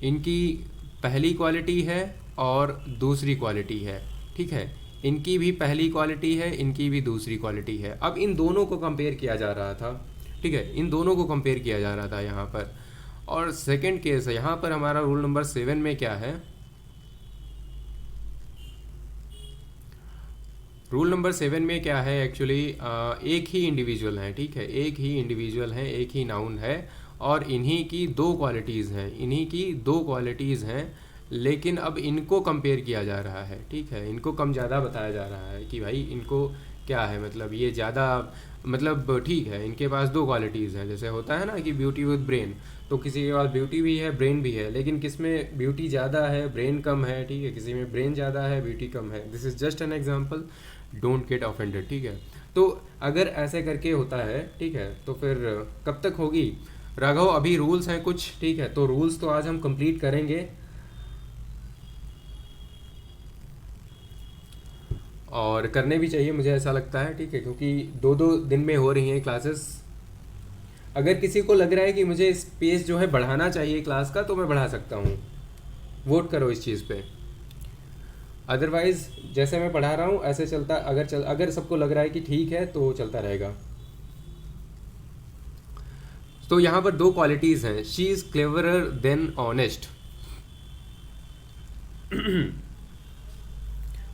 इनकी पहली क्वालिटी है और दूसरी क्वालिटी है, ठीक है। इनकी भी पहली क्वालिटी है, इनकी भी दूसरी क्वालिटी है। अब इन दोनों को कंपेयर किया जा रहा था, ठीक है, इन दोनों को कंपेयर किया जा रहा था यहाँ पर। और सेकंड केस है, यहाँ पर हमारा रूल नंबर 7 में क्या है, रूल नंबर 7 में क्या है एक्चुअली, एक ही इंडिविजुअल है, ठीक है, एक ही इंडिविजुअल है, एक ही नाउन है, और इन्हीं की दो क्वालिटीज़ हैं, इन्हीं की दो क्वालिटीज़ हैं, लेकिन अब इनको कंपेयर किया जा रहा है, ठीक है, इनको कम ज़्यादा बताया जा रहा है कि भाई इनको क्या है, मतलब ये ज़्यादा, मतलब ठीक है, इनके पास दो क्वालिटीज़ हैं, जैसे होता है ना कि ब्यूटी विद ब्रेन, तो किसी के पास ब्यूटी भी है ब्रेन भी है, लेकिन किस में ब्यूटी ज़्यादा है ब्रेन कम है, ठीक है, किसी में ब्रेन ज़्यादा है ब्यूटी कम है। This is just an example, don't get offended, ठीक है। तो अगर ऐसे करके होता है, ठीक है, तो फिर कब तक होगी राघव, अभी रूल्स हैं कुछ, ठीक है, तो रूल्स तो आज हम कंप्लीट करेंगे, और करने भी चाहिए मुझे ऐसा लगता है, ठीक है, क्योंकि दो दो दिन में हो रही हैं क्लासेस। अगर किसी को लग रहा है कि मुझे स्पेस जो है बढ़ाना चाहिए क्लास का, तो मैं बढ़ा सकता हूँ, वोट करो इस चीज़ पे। अदरवाइज जैसे मैं पढ़ा रहा हूँ ऐसे चलता, अगर सबको लग रहा है कि ठीक है तो चलता रहेगा। तो यहाँ पर दो क्वालिटीज़ हैं, she is cleverer than honest.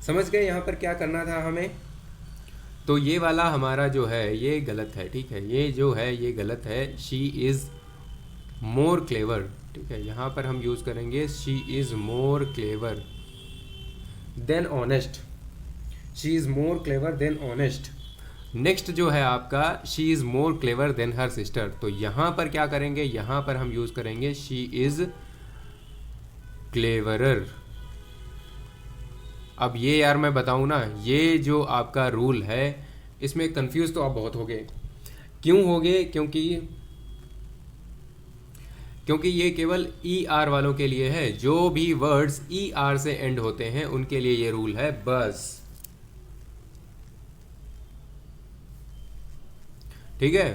समझ गए यहाँ पर क्या करना था हमें? तो ये वाला हमारा जो है ये गलत है, ठीक है, ये जो है ये गलत है, शी इज़ मोर क्लेवर, ठीक है, यहाँ पर हम यूज़ करेंगे she is more clever than honest, she is more clever than honest. Next जो है आपका, she is more clever than her sister, तो यहाँ पर क्या करेंगे, यहाँ पर हम यूज़ करेंगे शी इज़ क्लेवरर। अब ये यार मैं बताऊँ ना, ये जो आपका रूल है इसमें कंफ्यूज तो आप बहुत हो गए। क्यों हो गए? क्योंकि ये केवल ई आर वालों के लिए है, जो भी वर्ड्स ई आर से एंड होते हैं उनके लिए ये रूल है बस, ठीक है,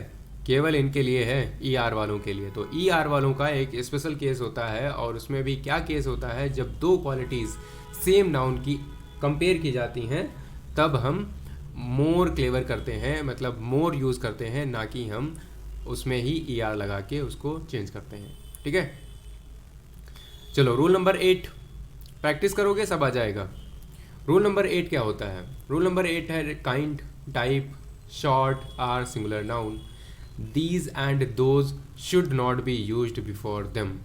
केवल इनके लिए है, ई आर वालों के लिए। तो ई आर वालों का एक स्पेशल केस होता है, और उसमें भी क्या केस होता है, जब दो क्वालिटीज़ सेम नाउन की कंपेयर की जाती हैं तब हम मोर क्लेवर करते हैं, मतलब मोर यूज़ करते हैं, ना कि हम उसमें ही ई आर लगा के उसको चेंज करते हैं, ठीक है। चलो रूल नंबर 8 प्रैक्टिस करोगे सब आ जाएगा। रूल नंबर 8 क्या होता है? रूल नंबर 8 है kind, type, sort or singular noun, these and those should not be used before them.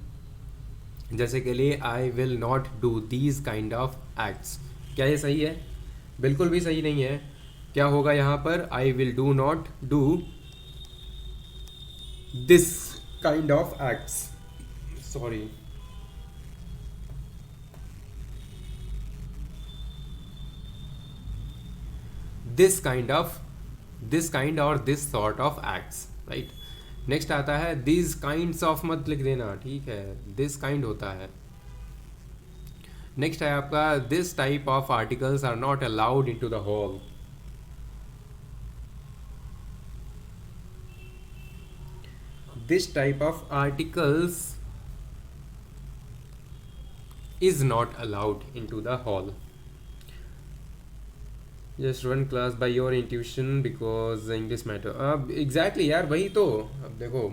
जैसे के लिए I will not do these kind of acts, क्या ये सही है? बिल्कुल भी सही नहीं है। क्या होगा यहाँ पर? I will do not do this kind of acts, sorry, this kind और this sort of acts, right. Next आता है दिस काइंड्स ऑफ, मत लिख देना, ठीक है, दिस काइंड होता है। नेक्स्ट है आपका this type of articles are not allowed into the hall. This type of articles is not allowed into the hall. Just run class by your intuition because English matter. अब एग्जैक्टली यार वही तो, अब देखो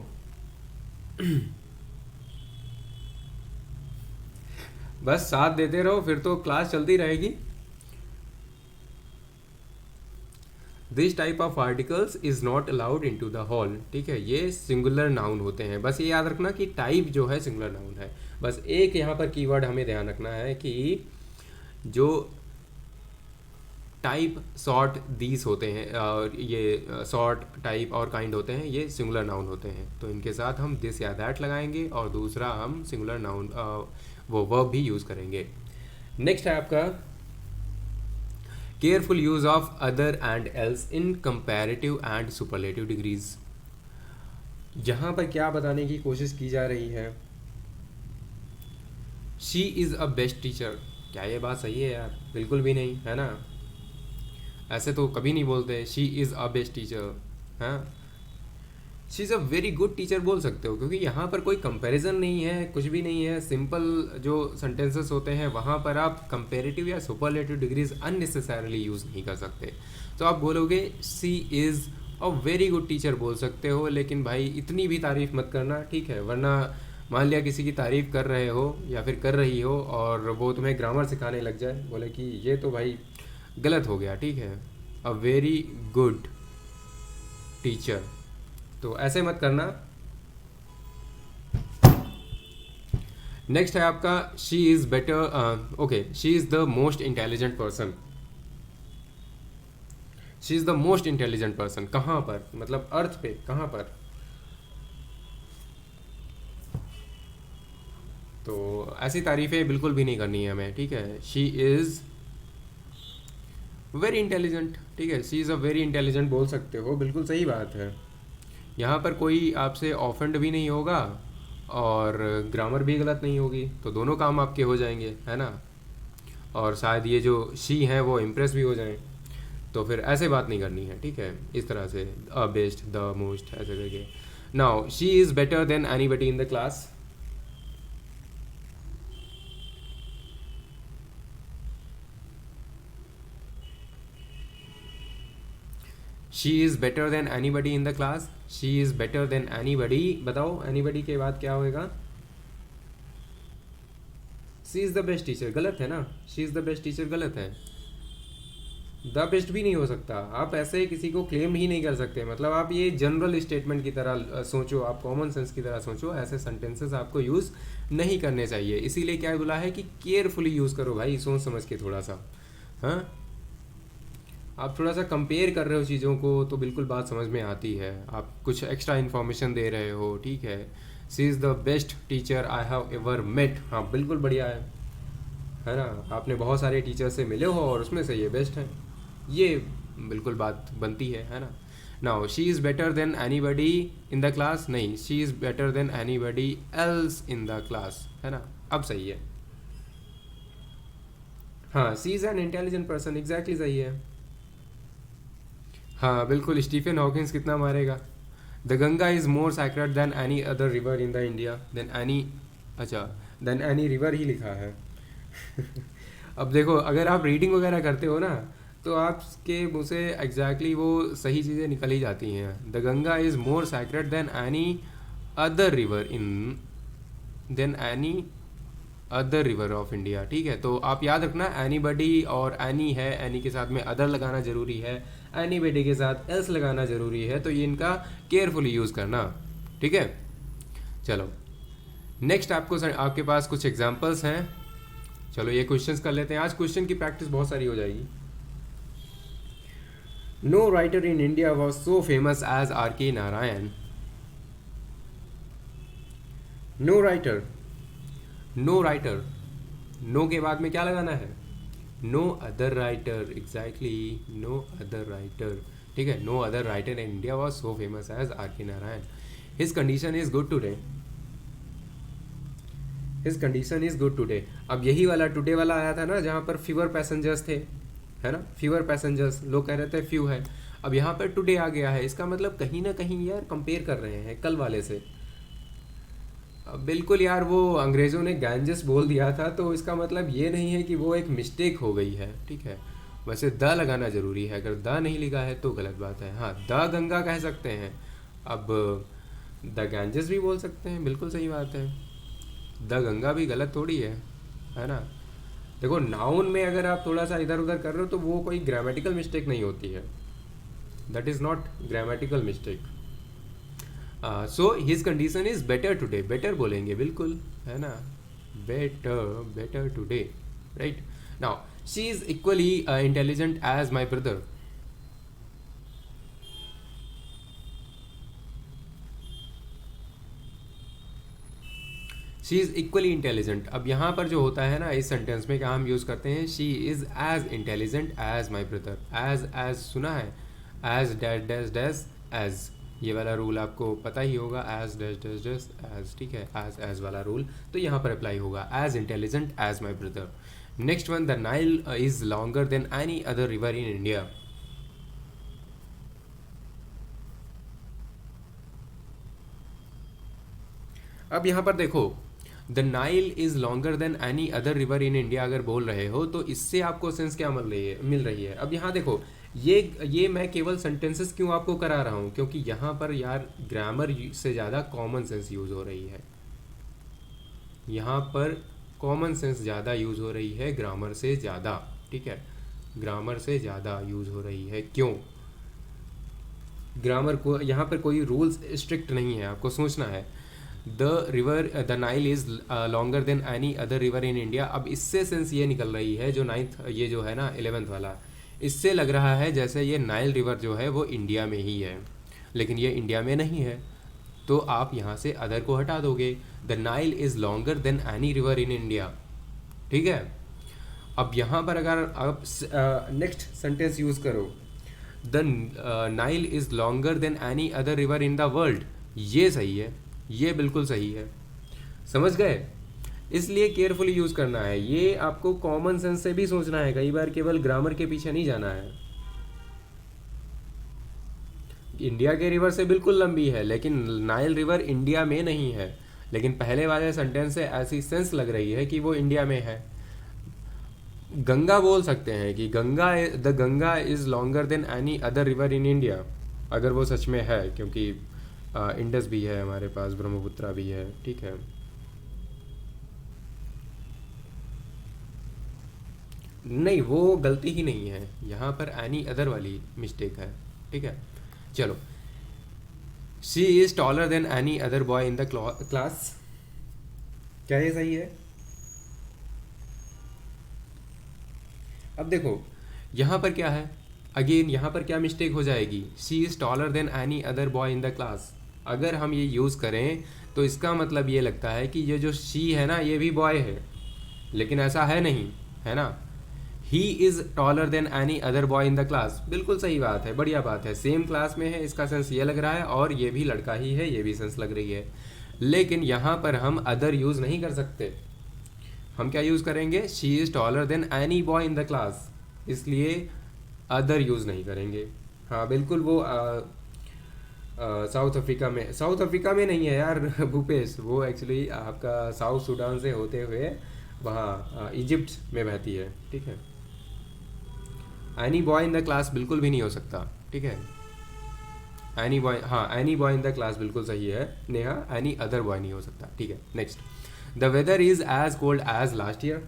बस साथ देते रहो फिर तो क्लास चलती रहेगी। This type of articles is not allowed in to the hall, ठीक है, ये सिंगुलर नाउन होते हैं। बस ये याद रखना कि टाइप जो है सिंगुलर नाउन है। बस एक यहाँ पर कीवर्ड हमें ध्यान रखना है कि जो टाइप, सॉर्ट, दीस होते हैं, और ये सॉर्ट, टाइप और काइंड होते हैं, ये सिंगुलर नाउन होते हैं। तो इनके साथ हम दिस या दैट लगाएंगे, और दूसरा हम सिंगुलर नाउन वो वर्ब भी यूज़ करेंगे। नेक्स्ट है आपका careful use of other and else in comparative and superlative degrees. यहाँ पर क्या बताने की कोशिश की जा रही है? She is a best teacher, क्या ये बात सही है यार? बिल्कुल भी नहीं, है ना, ऐसे तो कभी नहीं बोलते she is a best teacher, हाँ, she is a very good teacher बोल सकते हो, क्योंकि यहाँ पर कोई कंपैरिजन नहीं है, कुछ भी नहीं है। सिंपल जो सेंटेंसेस होते हैं वहाँ पर आप कंपैरेटिव या सुपरलेटिव डिग्रीज अननेसेसरली यूज़ नहीं कर सकते। तो आप बोलोगे she is a very good teacher बोल सकते हो, लेकिन भाई इतनी भी तारीफ़ मत करना, ठीक है, वरना मान लिया किसी की तारीफ़ कर रहे हो या फिर कर रही हो और वो तुम्हें ग्रामर सिखाने लग जाए, बोले कि ये तो भाई गलत हो गया, ठीक है। अ वेरी गुड टीचर, तो ऐसे मत करना। नेक्स्ट है आपका she is better, okay, she is the most intelligent person. She is the most intelligent person कहाँ पर, मतलब अर्थ पे कहाँ पर? तो ऐसी तारीफ़ें बिल्कुल भी नहीं करनी है हमें, ठीक है। शी इज़ वेरी इंटेलिजेंट, ठीक है, she is a very intelligent बोल सकते हो, बिल्कुल सही बात है। यहाँ पर कोई आपसे ऑफेंड भी नहीं होगा और ग्रामर भी गलत नहीं होगी, तो दोनों काम आपके हो जाएंगे, है ना। और शायद ये जो शी हैं वो इम्प्रेस भी हो जाएं, तो फिर ऐसे बात नहीं करनी है, ठीक है। इस तरह से अ बेस्ट, द मोस्ट, ऐसे करके। Now she is better then anybody in the class. She is better then anybody in the class. She is better then anybody, बताओ एनीबडी के बाद क्या होएगा? She is the best teacher, गलत है ना। She is the best teacher गलत है, द बेस्ट भी नहीं हो सकता। आप ऐसे किसी को क्लेम ही नहीं कर सकते, मतलब आप ये जनरल स्टेटमेंट की तरह सोचो, आप कॉमन सेंस की तरह सोचो, ऐसे सेंटेंसेस आपको यूज़ नहीं करने चाहिए। इसीलिए क्या बोला है कि केयरफुली यूज़ करो भाई, सोच समझ के थोड़ा सा। हाँ, आप थोड़ा सा कंपेयर कर रहे हो चीज़ों को तो बिल्कुल बात समझ में आती है, आप कुछ एक्स्ट्रा इन्फॉर्मेशन दे रहे हो, ठीक है। She is the best teacher I have ever met, हाँ बिल्कुल बढ़िया है ना। आपने बहुत सारे टीचर से मिले हो और उसमें से ये बेस्ट है, ये बिल्कुल बात बनती है ना। Now she is better than anybody in the class, नहीं, she is better than anybody else in the class, है ना। अब सही है, हाँ, she is an intelligent person, exactly सही है। हाँ बिल्कुल, स्टीफन हॉकिंस कितना मारेगा? The Ganga is more sacred than any other river in the India, than any, अच्छा, देन एनी रिवर ही लिखा है। अब देखो, अगर आप रीडिंग वगैरह करते हो ना, तो आपके मुँह से एग्जैक्टली वो सही चीज़ें निकल ही जाती हैं। The Ganga is more sacred than any other river in, than any other river of India, ठीक है। तो आप याद रखना, एनीबडी और एनी है, एनी के साथ में अदर लगाना ज़रूरी है, एनीबडी के साथ एल्स लगाना ज़रूरी है, तो ये इनका केयरफुली यूज़ करना, ठीक है। चलो नेक्स्ट आपके पास कुछ एग्जांपल्स हैं, चलो ये क्वेश्चंस कर लेते हैं। आज क्वेश्चन की प्रैक्टिस बहुत सारी हो जाएगी। No writer in India was so famous as R K Narayan. No writer, no writer, no के बाद में क्या लगाना है? No other writer, exactly, no other writer, ठीक है। No other writer in India was so famous as R K Narayan. His condition is good today, his condition is good today. अब यही वाला टुडे वाला आया था ना, जहाँ पर फीवर पैसेंजर्स थे, है ना, फीवर पैसेंजर्स, लोग कह रहे थे फ्यू है, अब यहाँ पर टुडे आ गया है, इसका मतलब कहीं ना कहीं यार कंपेयर कर रहे हैं कल वाले से। बिल्कुल यार, वो अंग्रेज़ों ने गैंजेस बोल दिया था, तो इसका मतलब ये नहीं है कि वो एक मिस्टेक हो गई है, ठीक है। वैसे द लगाना ज़रूरी है, अगर द नहीं लिखा है तो गलत बात है। हाँ, द गंगा कह सकते हैं, अब द गैंजेस भी बोल सकते हैं, बिल्कुल सही बात है। द गंगा भी गलत थोड़ी है ना। देखो, नाउन में अगर आप थोड़ा सा इधर उधर कर रहे हो तो वो कोई ग्रामेटिकल मिस्टेक नहीं होती है, that is not grammatical mistake. So his condition is better today, better बोलेंगे बिल्कुल, है ना, better, better today, right. Now she is equally intelligent as my brother. She is equally intelligent, अब यहाँ पर जो होता है ना इस सेंटेंस में, क्या हम यूज़ करते हैं? She is as intelligent as my brother. As सुना है, as dash dash dash as, ये वाला रूल आपको पता ही होगा, as dash dash dash as, ठीक है, एज वाला रूल तो यहाँ पर अप्लाई होगा, as intelligent as my brother. Next one, the Nile is longer than any other river in India. अब यहाँ पर देखो, the Nile is longer than any other river in India अगर बोल रहे हो तो इससे आपको सेंस क्या मिल रही है? अब यहाँ देखो, ये मैं केवल सेंटेंसेस क्यों आपको करा रहा हूँ, क्योंकि यहाँ पर यार ग्रामर से ज़्यादा कॉमन सेंस यूज़ हो रही है, यहाँ पर कॉमन सेंस ज़्यादा यूज़ हो रही है ग्रामर से ज़्यादा, ठीक है। ग्रामर से ज़्यादा यूज़ हो रही है। क्यों? ग्रामर को यहाँ पर कोई रूल्स स्ट्रिक्ट नहीं है, आपको सोचना है। The Nile is longer than any other river in India. अब इससे सेंस ये निकल रही है, जो नाइन्थ ये जो है ना 11th वाला, इससे लग रहा है जैसे ये नाइल रिवर जो है वो इंडिया में ही है, लेकिन ये इंडिया में नहीं है। तो आप यहाँ से अदर को हटा दोगे। The Nile is longer than any river in India, ठीक है। अब यहाँ पर अगर आप नेक्स्ट सेंटेंस यूज़ करो, the Nile is longer than any other river in the world, ये सही है, ये बिल्कुल सही है। समझ गए? इसलिए केयरफुली यूज़ करना है, ये आपको कॉमन सेंस से भी सोचना है, कई बार केवल ग्रामर के पीछे नहीं जाना है। इंडिया के रिवर से बिल्कुल लंबी है, लेकिन नाइल रिवर इंडिया में नहीं है, लेकिन पहले वाले सेंटेंस से ऐसी सेंस लग रही है कि वो इंडिया में है। गंगा बोल सकते हैं कि the Ganga is longer than any other river in India, अगर वो सच में है, क्योंकि इंडस भी है हमारे पास, ब्रह्मपुत्रा भी है, ठीक है। नहीं, वो गलती ही नहीं है, यहाँ पर एनी अदर वाली मिस्टेक है, ठीक है। चलो, she is taller than any other boy in the class, क्या ये सही है? अब देखो यहाँ पर क्या है, अगेन यहाँ पर क्या मिस्टेक हो जाएगी, she is taller than any other boy in the class. अगर हम ये यूज़ करें तो इसका मतलब ये लगता है कि ये जो शी है ना ये भी बॉय है, लेकिन ऐसा है नहीं, है ना। He is taller than any other boy in the class, बिल्कुल सही बात है, बढ़िया बात है, सेम क्लास में है, इसका सेंस ये लग रहा है, और ये भी लड़का ही है, ये भी सेंस लग रही है। लेकिन यहाँ पर हम अदर यूज़ नहीं कर सकते, हम क्या यूज़ करेंगे, she is taller than any boy in the class, इसलिए अदर यूज़ नहीं करेंगे। हाँ बिल्कुल, वो साउथ अफ्रीका में नहीं है यार भूपेश, वो एक्चुअली आपका साउथ सूडान से होते हुए वहाँ इजिप्ट में बहती है, ठीक है। Any boy in the class बिल्कुल भी नहीं हो सकता, ठीक है। एनी बॉय, हाँ any boy in the class बिल्कुल सही है नेहा, एनी अदर बॉय नहीं हो सकता, ठीक है। Next, the weather is as cold as last year.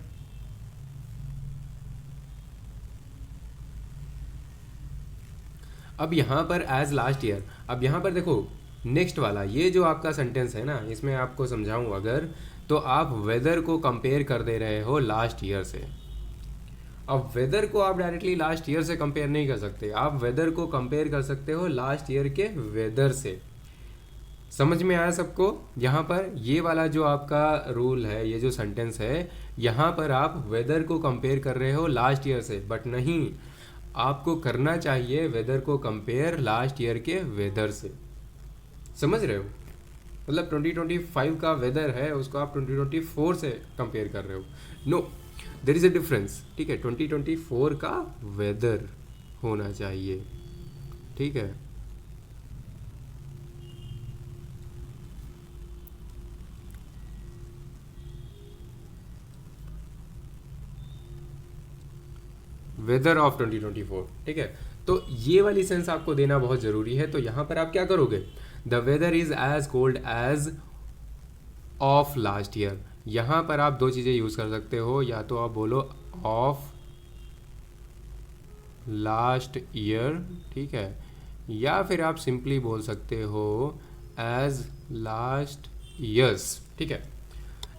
अब यहाँ पर एज लास्ट ईयर, अब यहाँ पर देखो नेक्स्ट वाला ये जो आपका सेंटेंस है ना, इसमें आपको समझाऊं अगर, तो आप वेदर को कंपेयर कर दे रहे हो लास्ट ईयर से। अब वेदर को आप डायरेक्टली लास्ट ईयर से कंपेयर नहीं कर सकते, आप वेदर को कंपेयर कर सकते हो लास्ट ईयर के वेदर से। समझ में आया सबको? यहाँ पर ये वाला जो आपका रूल है, ये जो सेंटेंस है, यहाँ पर आप वेदर को कंपेयर कर रहे हो लास्ट ईयर से, बट नहीं, आपको करना चाहिए वेदर को कंपेयर लास्ट ईयर के वेदर से। समझ रहे हो? मतलब 2025 का वेदर है उसको आप 2024 से कंपेयर कर रहे हो। No, there is a difference, ठीक है। 2024 का वेदर होना चाहिए, ठीक है। वेदर ऑफ 2024, ठीक है। तो ये वाली सेंस आपको देना बहुत ज़रूरी है। तो यहाँ पर आप क्या करोगे, the weather is as cold as of last year. यहाँ पर आप दो चीज़ें यूज़ कर सकते हो, या तो आप बोलो ऑफ लास्ट ईयर, ठीक है, या फिर आप सिंपली बोल सकते हो एज लास्ट ईयर्स, ठीक है।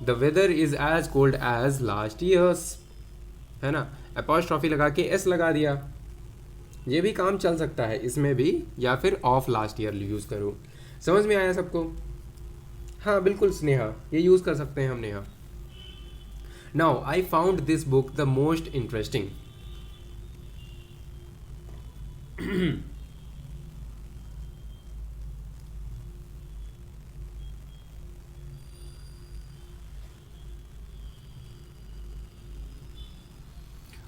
The weather is as cold as last years, है ना। अपॉस्ट्रॉफी लगा के एस लगा दिया, ये भी काम चल सकता है इसमें भी, या फिर ऑफ लास्ट ईयर यूज़ करो। समझ में आया सबको? हाँ बिल्कुल स्नेहा, ये यूज़ कर सकते हैं हम Neha. Now I found this book the most interesting.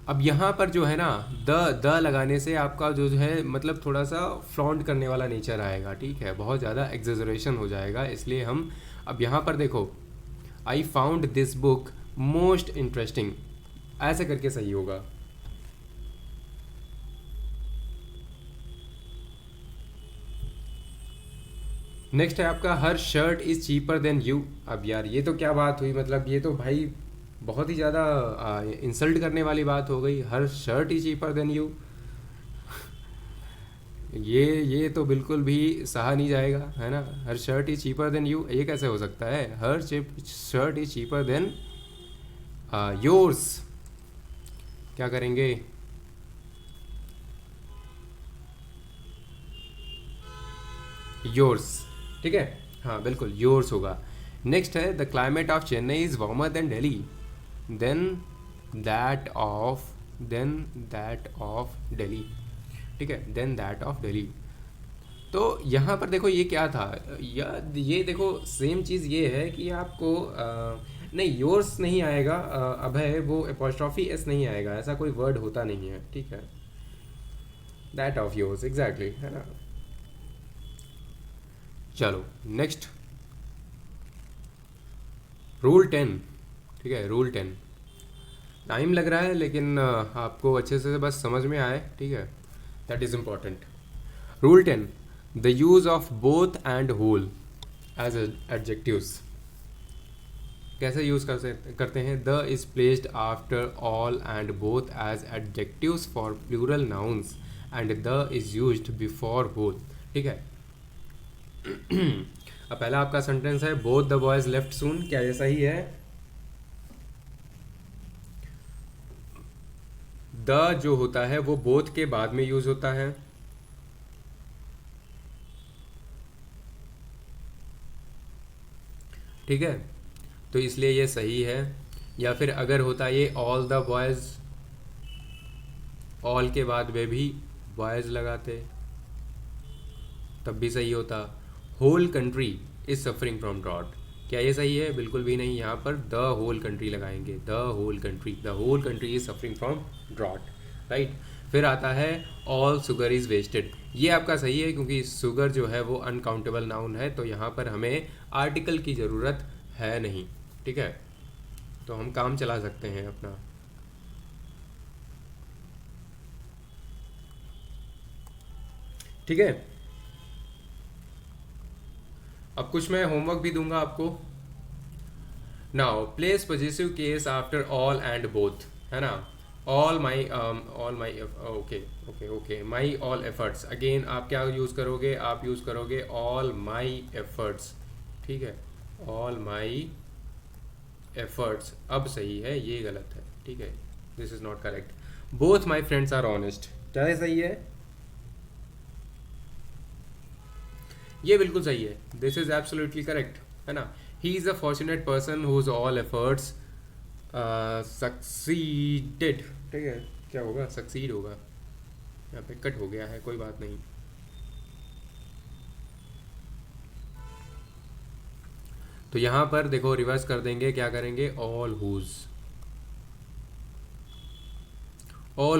अब यहाँ पर जो है ना, द लगाने से आपका जो है मतलब थोड़ा सा फ्लॉन्ट करने वाला नेचर आएगा, ठीक है, बहुत ज़्यादा एक्सेजरेशन हो जाएगा। इसलिए हम अब यहाँ पर देखो, I found this book most interesting, ऐसे करके सही होगा। नेक्स्ट है आपका her shirt is cheaper than you. अब यार ये तो क्या बात हुई, मतलब ये तो भाई बहुत ही ज़्यादा इंसल्ट करने वाली बात हो गई, हर शर्ट ही चीपर देन यू। ये तो बिल्कुल भी सहा नहीं जाएगा, है ना। Her shirt is cheaper than you, ये कैसे हो सकता है? Her shirt is cheaper than yours. क्या करेंगे? योर्स, ठीक है, हाँ बिल्कुल योर्स होगा। नेक्स्ट है the climate of Chennai is warmer than Delhi than that of Delhi, ठीक है, देन दैट ऑफ दिल्ली। तो यहाँ पर देखो ये क्या था, ये देखो सेम चीज़ ये है कि आपको नहीं योर्स नहीं आएगा, अभय, वो एपोस्ट्रॉफी एस नहीं आएगा, ऐसा कोई वर्ड होता नहीं है, ठीक है। दैट ऑफ योर्स एग्जैक्टली, है ना। चलो नेक्स्ट, रूल 10, ठीक है, रूल 10। टाइम लग रहा है लेकिन आपको अच्छे से बस समझ में आए, ठीक है, that is important. Rule 10, the use of both and whole as adjectives. कैसे यूज़ करते हैं? The is placed after all and both as adjectives for plural nouns and the is used before whole, ठीक है। अब पहला आपका सेंटेंस है both the boys left soon, क्या ये सही है? द जो होता है वो बोथ के बाद में यूज होता है, ठीक है, तो इसलिए ये सही है। या फिर अगर होता ये ऑल द बॉयज, ऑल के बाद वे भी बॉयज लगाते तब भी सही होता। Whole country is suffering from drought, क्या ये सही है? बिल्कुल भी नहीं, यहाँ पर द होल कंट्री लगाएंगे, the whole country is suffering from drought, right. फिर आता है ऑल शुगर इज़ वेस्टेड, ये आपका सही है क्योंकि शुगर जो है वो अनकाउंटेबल नाउन है, तो यहाँ पर हमें आर्टिकल की ज़रूरत है नहीं, ठीक है, तो हम काम चला सकते हैं अपना। ठीक है, अब कुछ मैं होमवर्क भी दूंगा आपको। Now place positive case after all and both, है ना। All my okay okay okay, my all efforts, again आप क्या यूज़ करोगे? आप यूज़ करोगे ऑल माई एफर्ट्स, ठीक है, ऑल माई एफर्ट्स। अब सही है, ये गलत है, ठीक है, this is not correct. Both my friends are honest, क्या ये सही है? ये बिल्कुल सही है, दिस इज एब्सोल्युटली करेक्ट, है ना। He is a fortunate person whose all efforts succeeded, ठीक है, क्या होगा? सक्सीड होगा, यहाँ पे कट हो गया है, कोई बात नहीं। तो यहाँ पर देखो रिवर्स कर देंगे, क्या करेंगे? All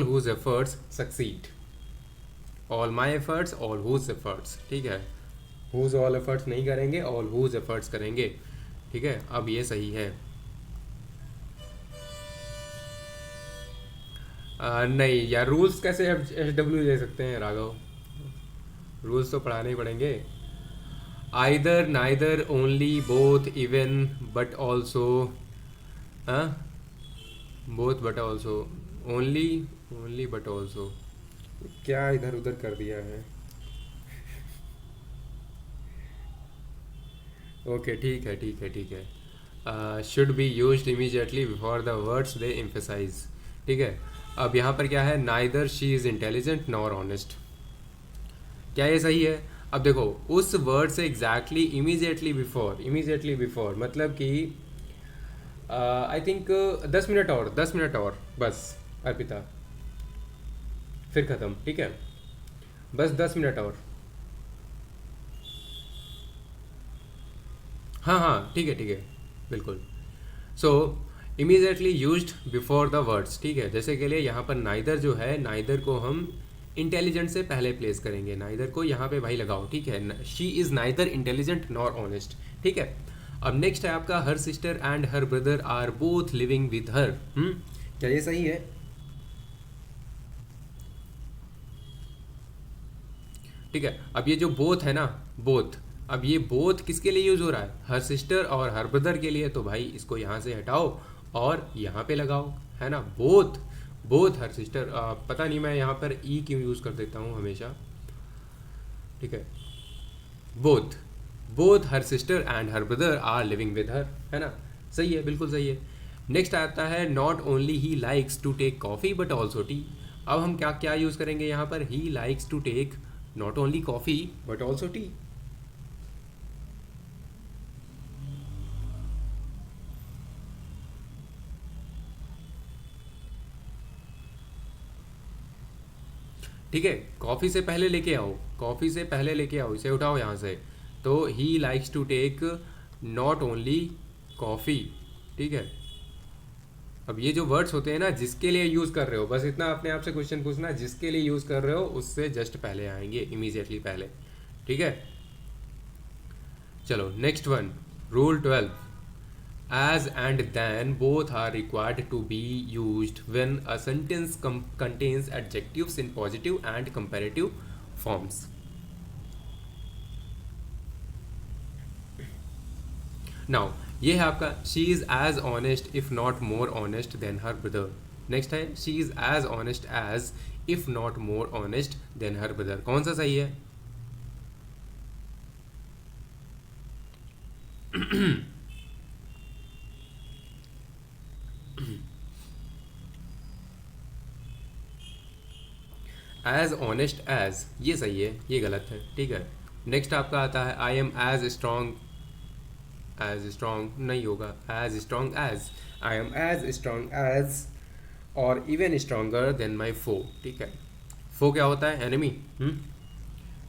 whose efforts succeed, all my efforts, all whose efforts, ठीक है, हुज ऑल एफर्ट्स नहीं करेंगे, ऑल हुज एफर्ट्स करेंगे, ठीक है। अब ये सही है। नहीं यार, रूल्स कैसे HW ले सकते हैं राघव? रूल्स तो पढ़ाने ही पड़ेंगे। Either, neither, only, both, even, but also, both but also, only, only but also, क्या इधर उधर कर दिया है। ओके ठीक है ठीक है ठीक है। Should be used immediately before the words they emphasise, ठीक है। अब यहाँ पर क्या है? Neither she is intelligent nor honest, क्या ये सही है? अब देखो उस वर्ड से एग्जैक्टली इमीजिएटली बिफोर मतलब कि आई थिंक 10 मिनट और, 10 मिनट और बस अर्पिता, फिर ख़त्म, ठीक है, बस 10 मिनट और। हाँ हाँ ठीक है बिल्कुल। So immediately used before the words, ठीक है, जैसे के लिए यहाँ पर नाइदर जो है, नाइदर को हम इंटेलिजेंट से पहले प्लेस करेंगे, नाइदर को यहाँ पे भाई लगाओ, ठीक है। She is neither intelligent nor honest, ठीक है। अब नेक्स्ट है आपका her sister and her brother are both living with her, क्या ये सही है? ठीक है, अब ये जो बोथ है ना, बोथ, अब ये बोथ किसके लिए यूज हो रहा है? हर सिस्टर और हर ब्रदर के लिए, तो भाई इसको यहाँ से हटाओ और यहाँ पे लगाओ, है ना। बोथ, बोथ हर सिस्टर, पता नहीं मैं यहाँ पर ई क्यों यूज़ कर देता हूँ हमेशा, ठीक है। Both, both her sister and her brother are living with her, है ना। सही है, बिल्कुल सही है। नेक्स्ट आता है not only he likes to take coffee but also tea. अब हम क्या क्या यूज़ करेंगे यहाँ पर, he likes to take not only coffee but also tea. ठीक है, कॉफ़ी से पहले लेके आओ, कॉफ़ी से पहले लेके आओ, इसे उठाओ यहाँ से। तो he likes to take not only coffee, ठीक है। अब ये जो वर्ड्स होते हैं ना, जिसके लिए यूज़ कर रहे हो, बस इतना अपने आप से क्वेश्चन पूछना, जिसके लिए यूज़ कर रहे हो उससे जस्ट पहले आएंगे, इमीजिएटली पहले, ठीक है। चलो next one, rule 12, as and then both are required to be used when a sentence contains adjectives in positive and comparative forms. Now ये है आपका, she is as honest if not more honest than her brother. Next है she is as honest as if not more honest than her brother. कौन सा सही है? एज ऑनेस्ट एज, ये सही है, ये गलत है, ठीक है। नेक्स्ट आपका आता है I am as strong, as strong नहीं होगा, as strong as, I am as strong as और even stronger than my foe, ठीक है। फो क्या होता है? एनिमी,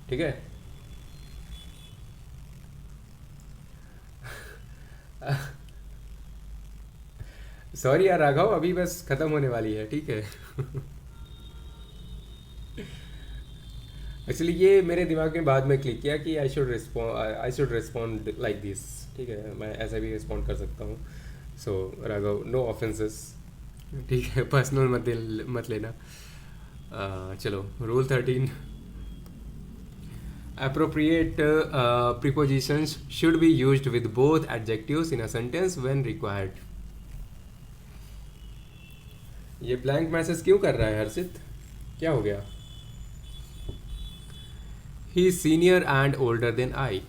ठीक है। सॉरी यार राघव, अभी बस खत्म होने वाली है, ठीक है। एक्चुअली ये मेरे दिमाग में बाद में क्लिक किया कि I should respond like this, ठीक है, मैं ऐसा भी रिस्पॉन्ड कर सकता हूँ। सो राघव, नो ऑफेंसेस, ठीक है, पर्सनल मत लेना। चलो rule 13, appropriate prepositions should be used with both adjectives in a sentence when required. ये ब्लैंक मैसेज क्यों कर रहा है हर्षित, क्या हो गया? He is senior and older than I.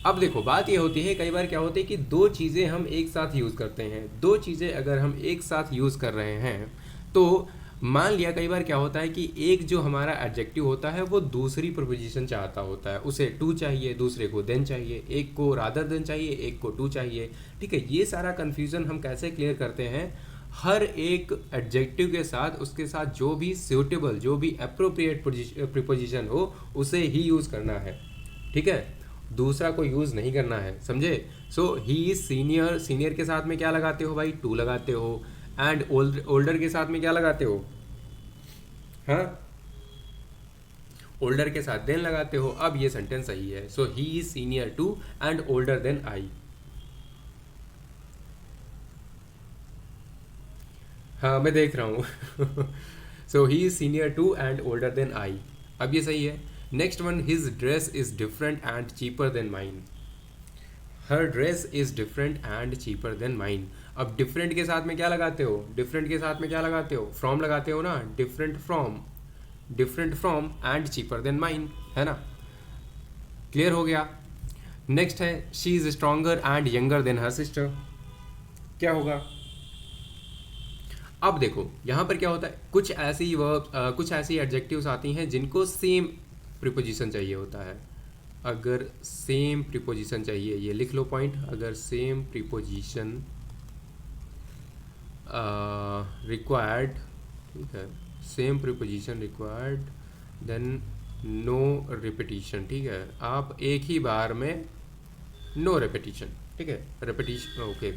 अब देखो बात ये होती है, कई बार क्या होता है कि दो चीज़ें हम एक साथ यूज़ करते हैं, दो चीज़ें अगर हम एक साथ यूज़ कर रहे हैं तो मान लिया कई बार क्या होता है कि एक जो हमारा एडजेक्टिव होता है वो दूसरी प्रीपोजिशन चाहता होता है, उसे टू चाहिए, दूसरे को देन चाहिए, एक को रादर देन चाहिए, एक को टू चाहिए, ठीक है। ये सारा कन्फ्यूज़न हम कैसे क्लियर करते हैं? हर एक एडजेक्टिव के साथ उसके साथ जो भी सूटेबल, जो भी अप्रोप्रिएट प्रीपोजिशन हो उसे ही यूज़ करना है, ठीक है, दूसरा को यूज़ नहीं करना है, समझे। सो ही इज सीनियर, सीनियर के साथ में क्या लगाते हो भाई? टू लगाते हो। एंड ओल्डर के साथ में क्या लगाते हो? हाँ, ओल्डर के साथ देन लगाते हो। अब ये सेंटेंस सही है। So he is senior to and older than I. हाँ मैं देख रहा हूँ। So he is senior to and older than I, अब ये सही है। Next one, his dress is different and cheaper than mine. Her dress is different and cheaper than mine. अब डिफरेंट के साथ में क्या लगाते हो? डिफरेंट के साथ में क्या लगाते हो? फ्रॉम लगाते हो ना, different from and cheaper than mine, है ना। क्लियर हो गया। नेक्स्ट है she is stronger and younger than her sister. क्या होगा? अब देखो यहाँ पर क्या होता है, कुछ ऐसी वर्ब, कुछ ऐसी एडजेक्टिव्स आती हैं जिनको सेम प्रीपोजिशन चाहिए होता है। अगर सेम प्रीपोजिशन चाहिए, ये लिख लो पॉइंट, अगर सेम प्रीपोजिशन रिक्वायर्ड, ठीक है, same preposition required then no repetition, ठीक है। आप एक ही बार में नो रिपीटिशन, ठीक है, रिपीटिशन, ओके।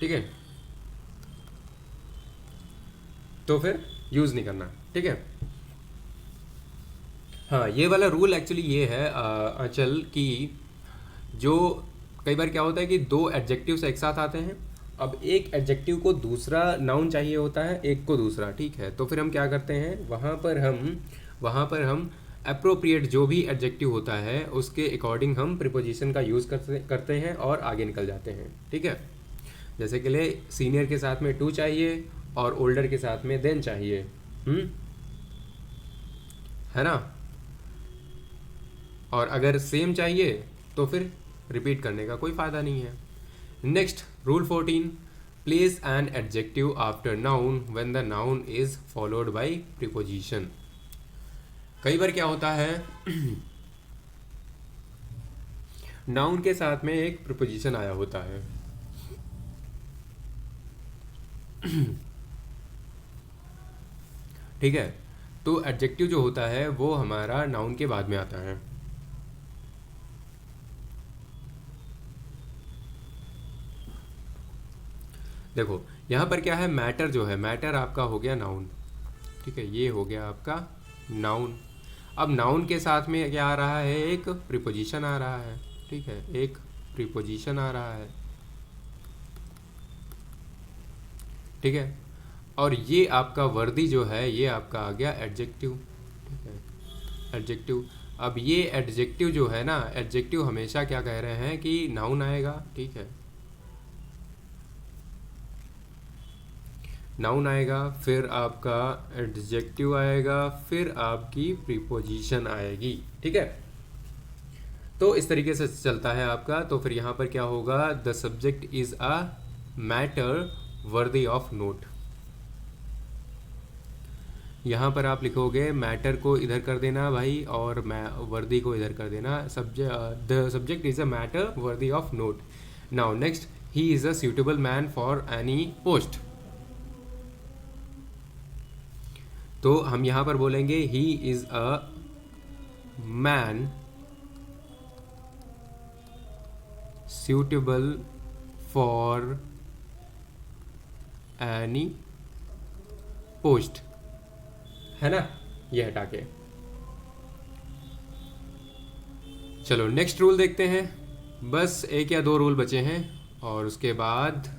ठीक है, तो फिर यूज़ नहीं करना, ठीक है। हाँ, ये वाला रूल एक्चुअली ये है अचल कि जो कई बार क्या होता है कि दो एडजेक्टिव्स एक साथ आते हैं। अब एक एडजेक्टिव को दूसरा नाउन चाहिए होता है, एक को दूसरा, ठीक है। तो फिर हम क्या करते हैं, वहाँ पर हम अप्रोप्रिएट जो भी एडजेक्टिव होता है उसके अकॉर्डिंग हम प्रीपोजिशन का यूज़ करते हैं और आगे निकल जाते हैं, ठीक है। जैसे कि लिए सीनियर के साथ में टू चाहिए और ओल्डर के साथ में देन चाहिए, है ना। और अगर सेम चाहिए तो फिर रिपीट करने का कोई फ़ायदा नहीं है। Next rule 14, place an adjective after noun when the noun is followed by preposition. कई बार क्या होता है नाउन के साथ में एक प्रीपोजिशन आया होता है ठीक है, तो एडजेक्टिव जो होता है वो हमारा नाउन के बाद में आता है। देखो यहाँ पर क्या है, मैटर जो है, मैटर आपका हो गया नाउन, ठीक है, ये हो गया आपका नाउन। अब नाउन के साथ में क्या आ रहा है, एक प्रीपोजिशन आ रहा है, ठीक है, एक प्रीपोजिशन आ रहा है, ठीक है। और ये आपका वर्दी जो है ये आपका आ गया एडजेक्टिव, ठीक है, एडजेक्टिव। अब ये एडजेक्टिव जो है ना, एडजेक्टिव हमेशा क्या कह रहे हैं कि नाउन आएगा, ठीक है, नाउन आएगा, फिर आपका एडजेक्टिव आएगा, फिर आपकी प्रीपोजिशन आएगी, ठीक है। तो इस तरीके से चलता है आपका। तो फिर यहाँ पर क्या होगा, the subject is a matter worthy of note. यहाँ पर आप लिखोगे मैटर को इधर कर देना भाई और वर्दी को इधर कर देना, the subject is a matter worthy of note. Now next, he is a suitable man for any post. तो हम यहाँ पर बोलेंगे he is a man suitable for any post, है ना, ये हटा के। चलो नेक्स्ट रूल देखते हैं, बस एक या दो रूल बचे हैं और उसके बाद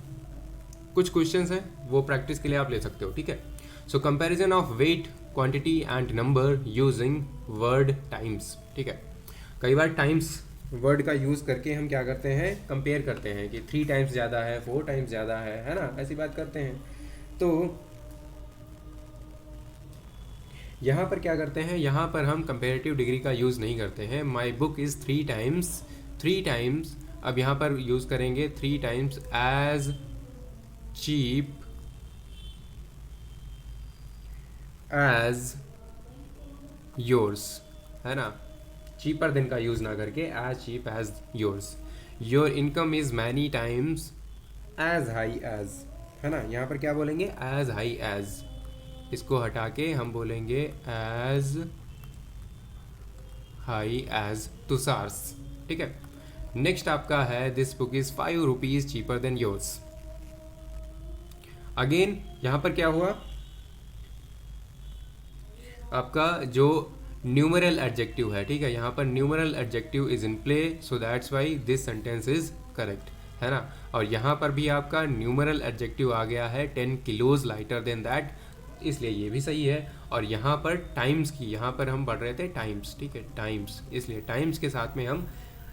कुछ क्वेश्चंस हैं वो प्रैक्टिस के लिए आप ले सकते हो, ठीक है। So comparison of weight, quantity and number using word times, ठीक है। कई बार टाइम्स वर्ड का यूज़ करके हम क्या करते हैं, कंपेयर करते हैं कि 3 टाइम्स ज़्यादा है, 4 टाइम्स ज़्यादा है ना, ऐसी बात करते हैं। तो यहाँ पर क्या करते हैं, यहाँ पर हम कंपेरेटिव डिग्री का यूज़ नहीं करते हैं। My book is 3 times, 3 times, अब यहाँ पर यूज़ करेंगे 3 times as cheap as yours, है ना, चीपर देन का यूज़ ना करके as cheap as yours. Your income is many times as high as, है ना, यहाँ पर क्या बोलेंगे, एज हाई एज, इसको हटा के हम बोलेंगे एज हाई एज तुषार्स, ठीक है। नेक्स्ट आपका है this book is 5 rupees cheaper than yours. Again यहाँ पर क्या हुआ, आपका जो न्यूमरल एडजेक्टिव है, ठीक है, यहाँ पर numeral adjective is in play, so that's why this sentence is correct, है ना। और यहाँ पर भी आपका न्यूमरल एडजेक्टिव आ गया है 10 किलोज लाइटर देन दैट, इसलिए ये भी सही है। और यहाँ पर टाइम्स की, यहाँ पर हम पढ़ रहे थे टाइम्स, ठीक है, टाइम्स, इसलिए टाइम्स के साथ में हम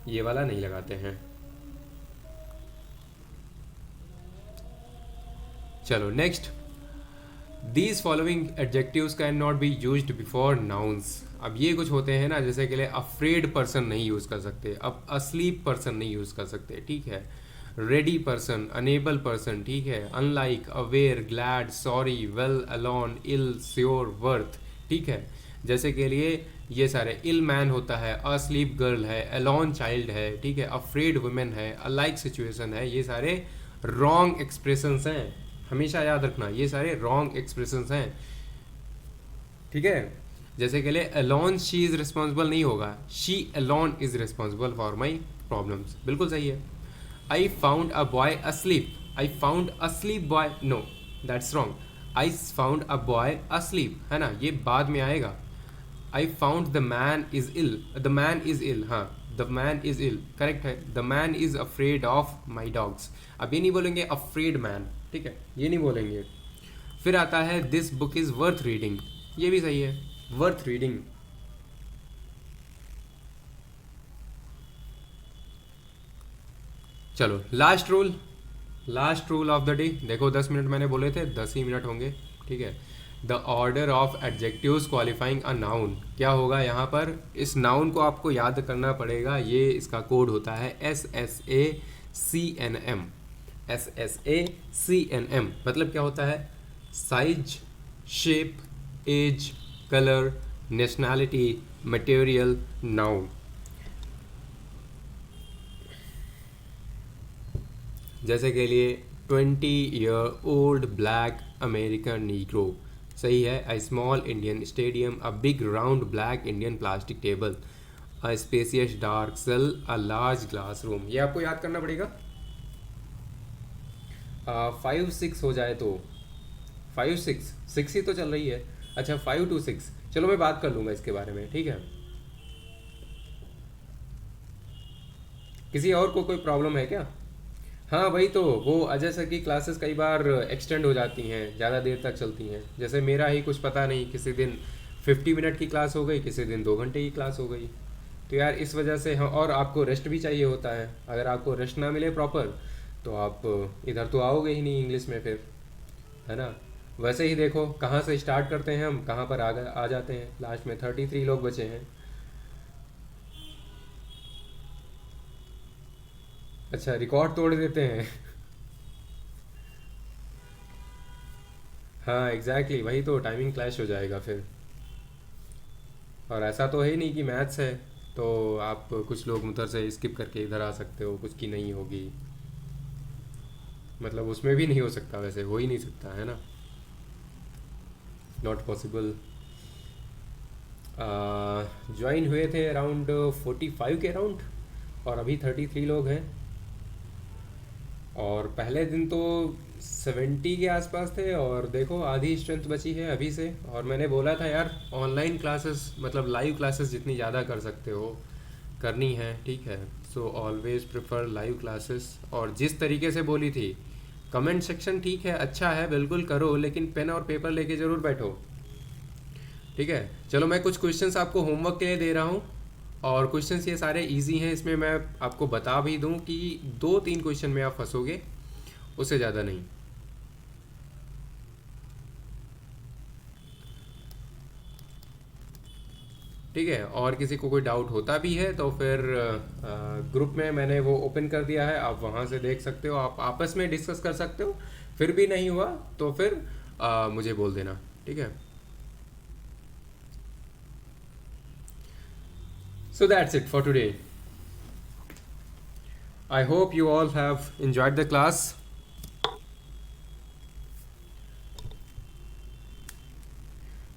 ये वाला नहीं लगाते हैं। चलो next, these following adjectives can not be used before nouns. अब ये कुछ होते हैं ना, जैसे के लिए अफ्रेड पर्सन नहीं यूज़ कर सकते, अब अस्लीप पर्सन नहीं यूज़ कर सकते, ठीक है, रेडी पर्सन, अनेबल पर्सन, ठीक है, unlike, aware, glad, sorry, well, alone, ill, sure, worth, ठीक है। जैसे के लिए ये सारे, इल मैन होता है, अस्लीप गर्ल है, अलोन चाइल्ड है, ठीक है, अफ्रेड वुमेन है, अलाइक सिचुएशन है, ये सारे रॉन्ग एक्सप्रेशंस हैं, हमेशा याद रखना ये सारे रॉन्ग एक्सप्रेशंस हैं, ठीक है। जैसे के लिए अलोन शी इज़ रिस्पॉन्सिबल नहीं होगा, she alone is responsible for my problems, बिल्कुल सही है। I found a boy asleep, I found asleep boy, no that's wrong, I found a boy asleep, है ना, ये बाद में आएगा। I found the man is ill, the man is ill, हाँ the man is ill correct है, the man is afraid of my dogs, अब ये नहीं बोलेंगे अफ्रेड मैन, ठीक है, ये नहीं बोलेंगे। फिर आता है this book is worth reading, ये भी सही है, वर्थ रीडिंग, चलो last rule of the day. देखो 10 मिनट मैंने बोले थे, 10 ही मिनट होंगे, ठीक है। The order of adjectives qualifying a noun, क्या होगा यहाँ पर? इस नाउन को आपको याद करना पड़ेगा। ये इसका कोड होता है SSACNM। SSACNM मतलब क्या होता है? Size, shape, age, colour, nationality, material, noun. जैसे के लिए 20-year-old ब्लैक अमेरिकन नीग्रो, सही है। A small Indian stadium, a big round black Indian plastic table, a spacious dark cell, a large glass room. ये आपको याद करना पड़ेगा। 5-6 हो जाए तो 5-6 ही तो चल रही है। अच्छा 5 to 6, चलो मैं बात कर लूँगा इसके बारे में, ठीक है। किसी और को कोई प्रॉब्लम है क्या? हाँ वही तो, वो अजय सर की क्लासेस कई बार एक्सटेंड हो जाती हैं, ज़्यादा देर तक चलती हैं। जैसे मेरा ही कुछ पता नहीं, किसी दिन 50 मिनट की क्लास हो गई, किसी दिन 2 घंटे की क्लास हो गई। तो यार इस वजह से हम, और आपको रेस्ट भी चाहिए होता है। अगर आपको रेस्ट ना मिले प्रॉपर तो आप इधर तो आओगे ही नहीं इंग्लिश में फिर, है ना। वैसे ही देखो कहाँ से स्टार्ट करते हैं हम, कहाँ पर आ जाते हैं। लास्ट में 33 लोग बचे हैं। अच्छा रिकॉर्ड तोड़ देते हैं। हाँ एग्जैक्टली वही तो, टाइमिंग क्लैश हो जाएगा फिर। और ऐसा तो है ही नहीं कि मैथ्स है तो आप कुछ लोग उधर से स्किप करके इधर आ सकते हो, कुछ की नहीं होगी। मतलब उसमें भी नहीं हो सकता, वैसे हो ही नहीं सकता, है ना। Not possible. ज्वाइन हुए थे अराउंड 45 के अराउंड, और अभी 33 लोग हैं। और पहले दिन तो 70 के आसपास थे, और देखो आधी स्ट्रेंथ बची है अभी से। और मैंने बोला था यार ऑनलाइन क्लासेस मतलब लाइव क्लासेस जितनी ज़्यादा कर सकते हो करनी है, ठीक है। So always prefer live classes. और जिस तरीके से बोली थी, कमेंट सेक्शन ठीक है, अच्छा है, बिल्कुल करो, लेकिन पेन और पेपर लेके ज़रूर बैठो, ठीक है। चलो मैं कुछ क्वेश्चंस आपको होमवर्क के लिए दे रहा हूँ। और क्वेश्चंस ये सारे इजी हैं, इसमें मैं आपको बता भी दूँ कि 2-3 क्वेश्चन में आप फंसोगे, उससे ज़्यादा नहीं, ठीक है। और किसी को कोई डाउट होता भी है तो फिर ग्रुप में मैंने वो ओपन कर दिया है, आप वहाँ से देख सकते हो, आप आपस में डिस्कस कर सकते हो। फिर भी नहीं हुआ तो फिर मुझे बोल देना, ठीक है। So that's it for today. I hope you all have enjoyed the class.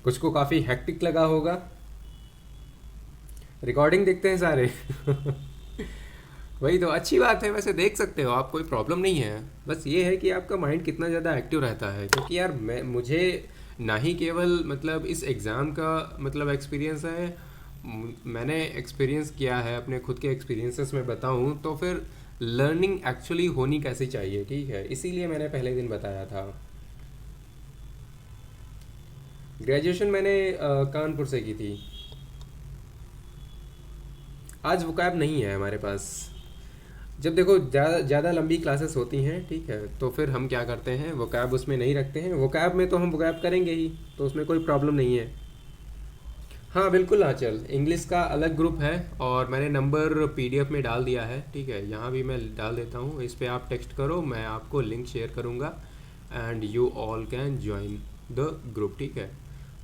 कुछ को काफ़ी हेक्टिक लगा होगा। रिकॉर्डिंग देखते हैं सारे। वही तो अच्छी बात है, वैसे देख सकते हो आप, कोई प्रॉब्लम नहीं है। बस ये है कि आपका माइंड कितना ज़्यादा एक्टिव रहता है, क्योंकि यार मुझे ना ही केवल मतलब इस एग्ज़ाम का मतलब एक्सपीरियंस है, मैंने एक्सपीरियंस किया है, अपने खुद के एक्सपीरियंसेस में बताऊँ तो फिर लर्निंग एक्चुअली होनी कैसी चाहिए, ठीक है। इसीलिए मैंने पहले दिन बताया था। ग्रेजुएशन मैंने कानपुर से की थी। आज वोकैब नहीं है हमारे पास। जब देखो ज़्यादा ज़्यादा लंबी क्लासेस होती हैं, ठीक है, तो फिर हम क्या करते हैं, वोकैब उसमें नहीं रखते हैं। वोकैब में तो हम वोकैब करेंगे ही, तो उसमें कोई प्रॉब्लम नहीं है। हाँ बिल्कुल आंचल, इंग्लिश का अलग ग्रुप है, और मैंने नंबर पीडीएफ में डाल दिया है, ठीक है। यहाँ भी मैं डाल देता हूँ, इस पे आप टेक्स्ट करो, मैं आपको लिंक शेयर करूँगा, and you all can join the group, ठीक है।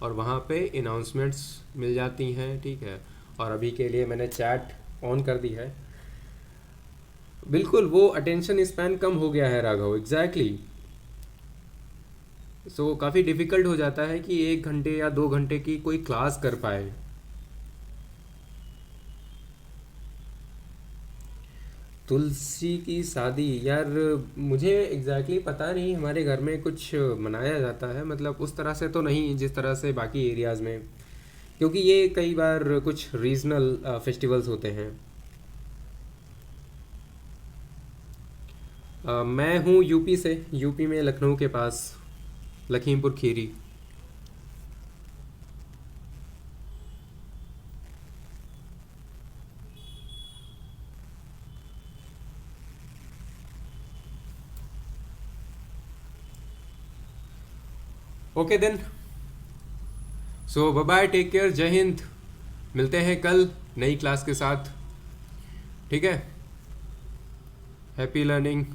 और वहाँ पे अनाउंसमेंट्स मिल जाती हैं, ठीक है। और अभी के लिए मैंने चैट ऑन कर दी है। बिल्कुल, वो अटेंशन स्पैन कम हो गया है राघव, एग्जैक्टली। सो काफ़ी डिफ़िकल्ट हो जाता है कि 1 घंटे या 2 घंटे की कोई क्लास कर पाए। तुलसी की शादी, यार मुझे एग्जैक्टली पता नहीं, हमारे घर में कुछ मनाया जाता है, मतलब उस तरह से तो नहीं जिस तरह से बाकी एरियाज़ में, क्योंकि ये कई बार कुछ रीजनल फेस्टिवल्स होते हैं। मैं हूँ यूपी से, यूपी में लखनऊ के पास, लखीमपुर खीरी। ओके देन, सो बाय बाय, टेक केयर, जय हिंद। मिलते हैं कल नई क्लास के साथ, ठीक है। Happy learning.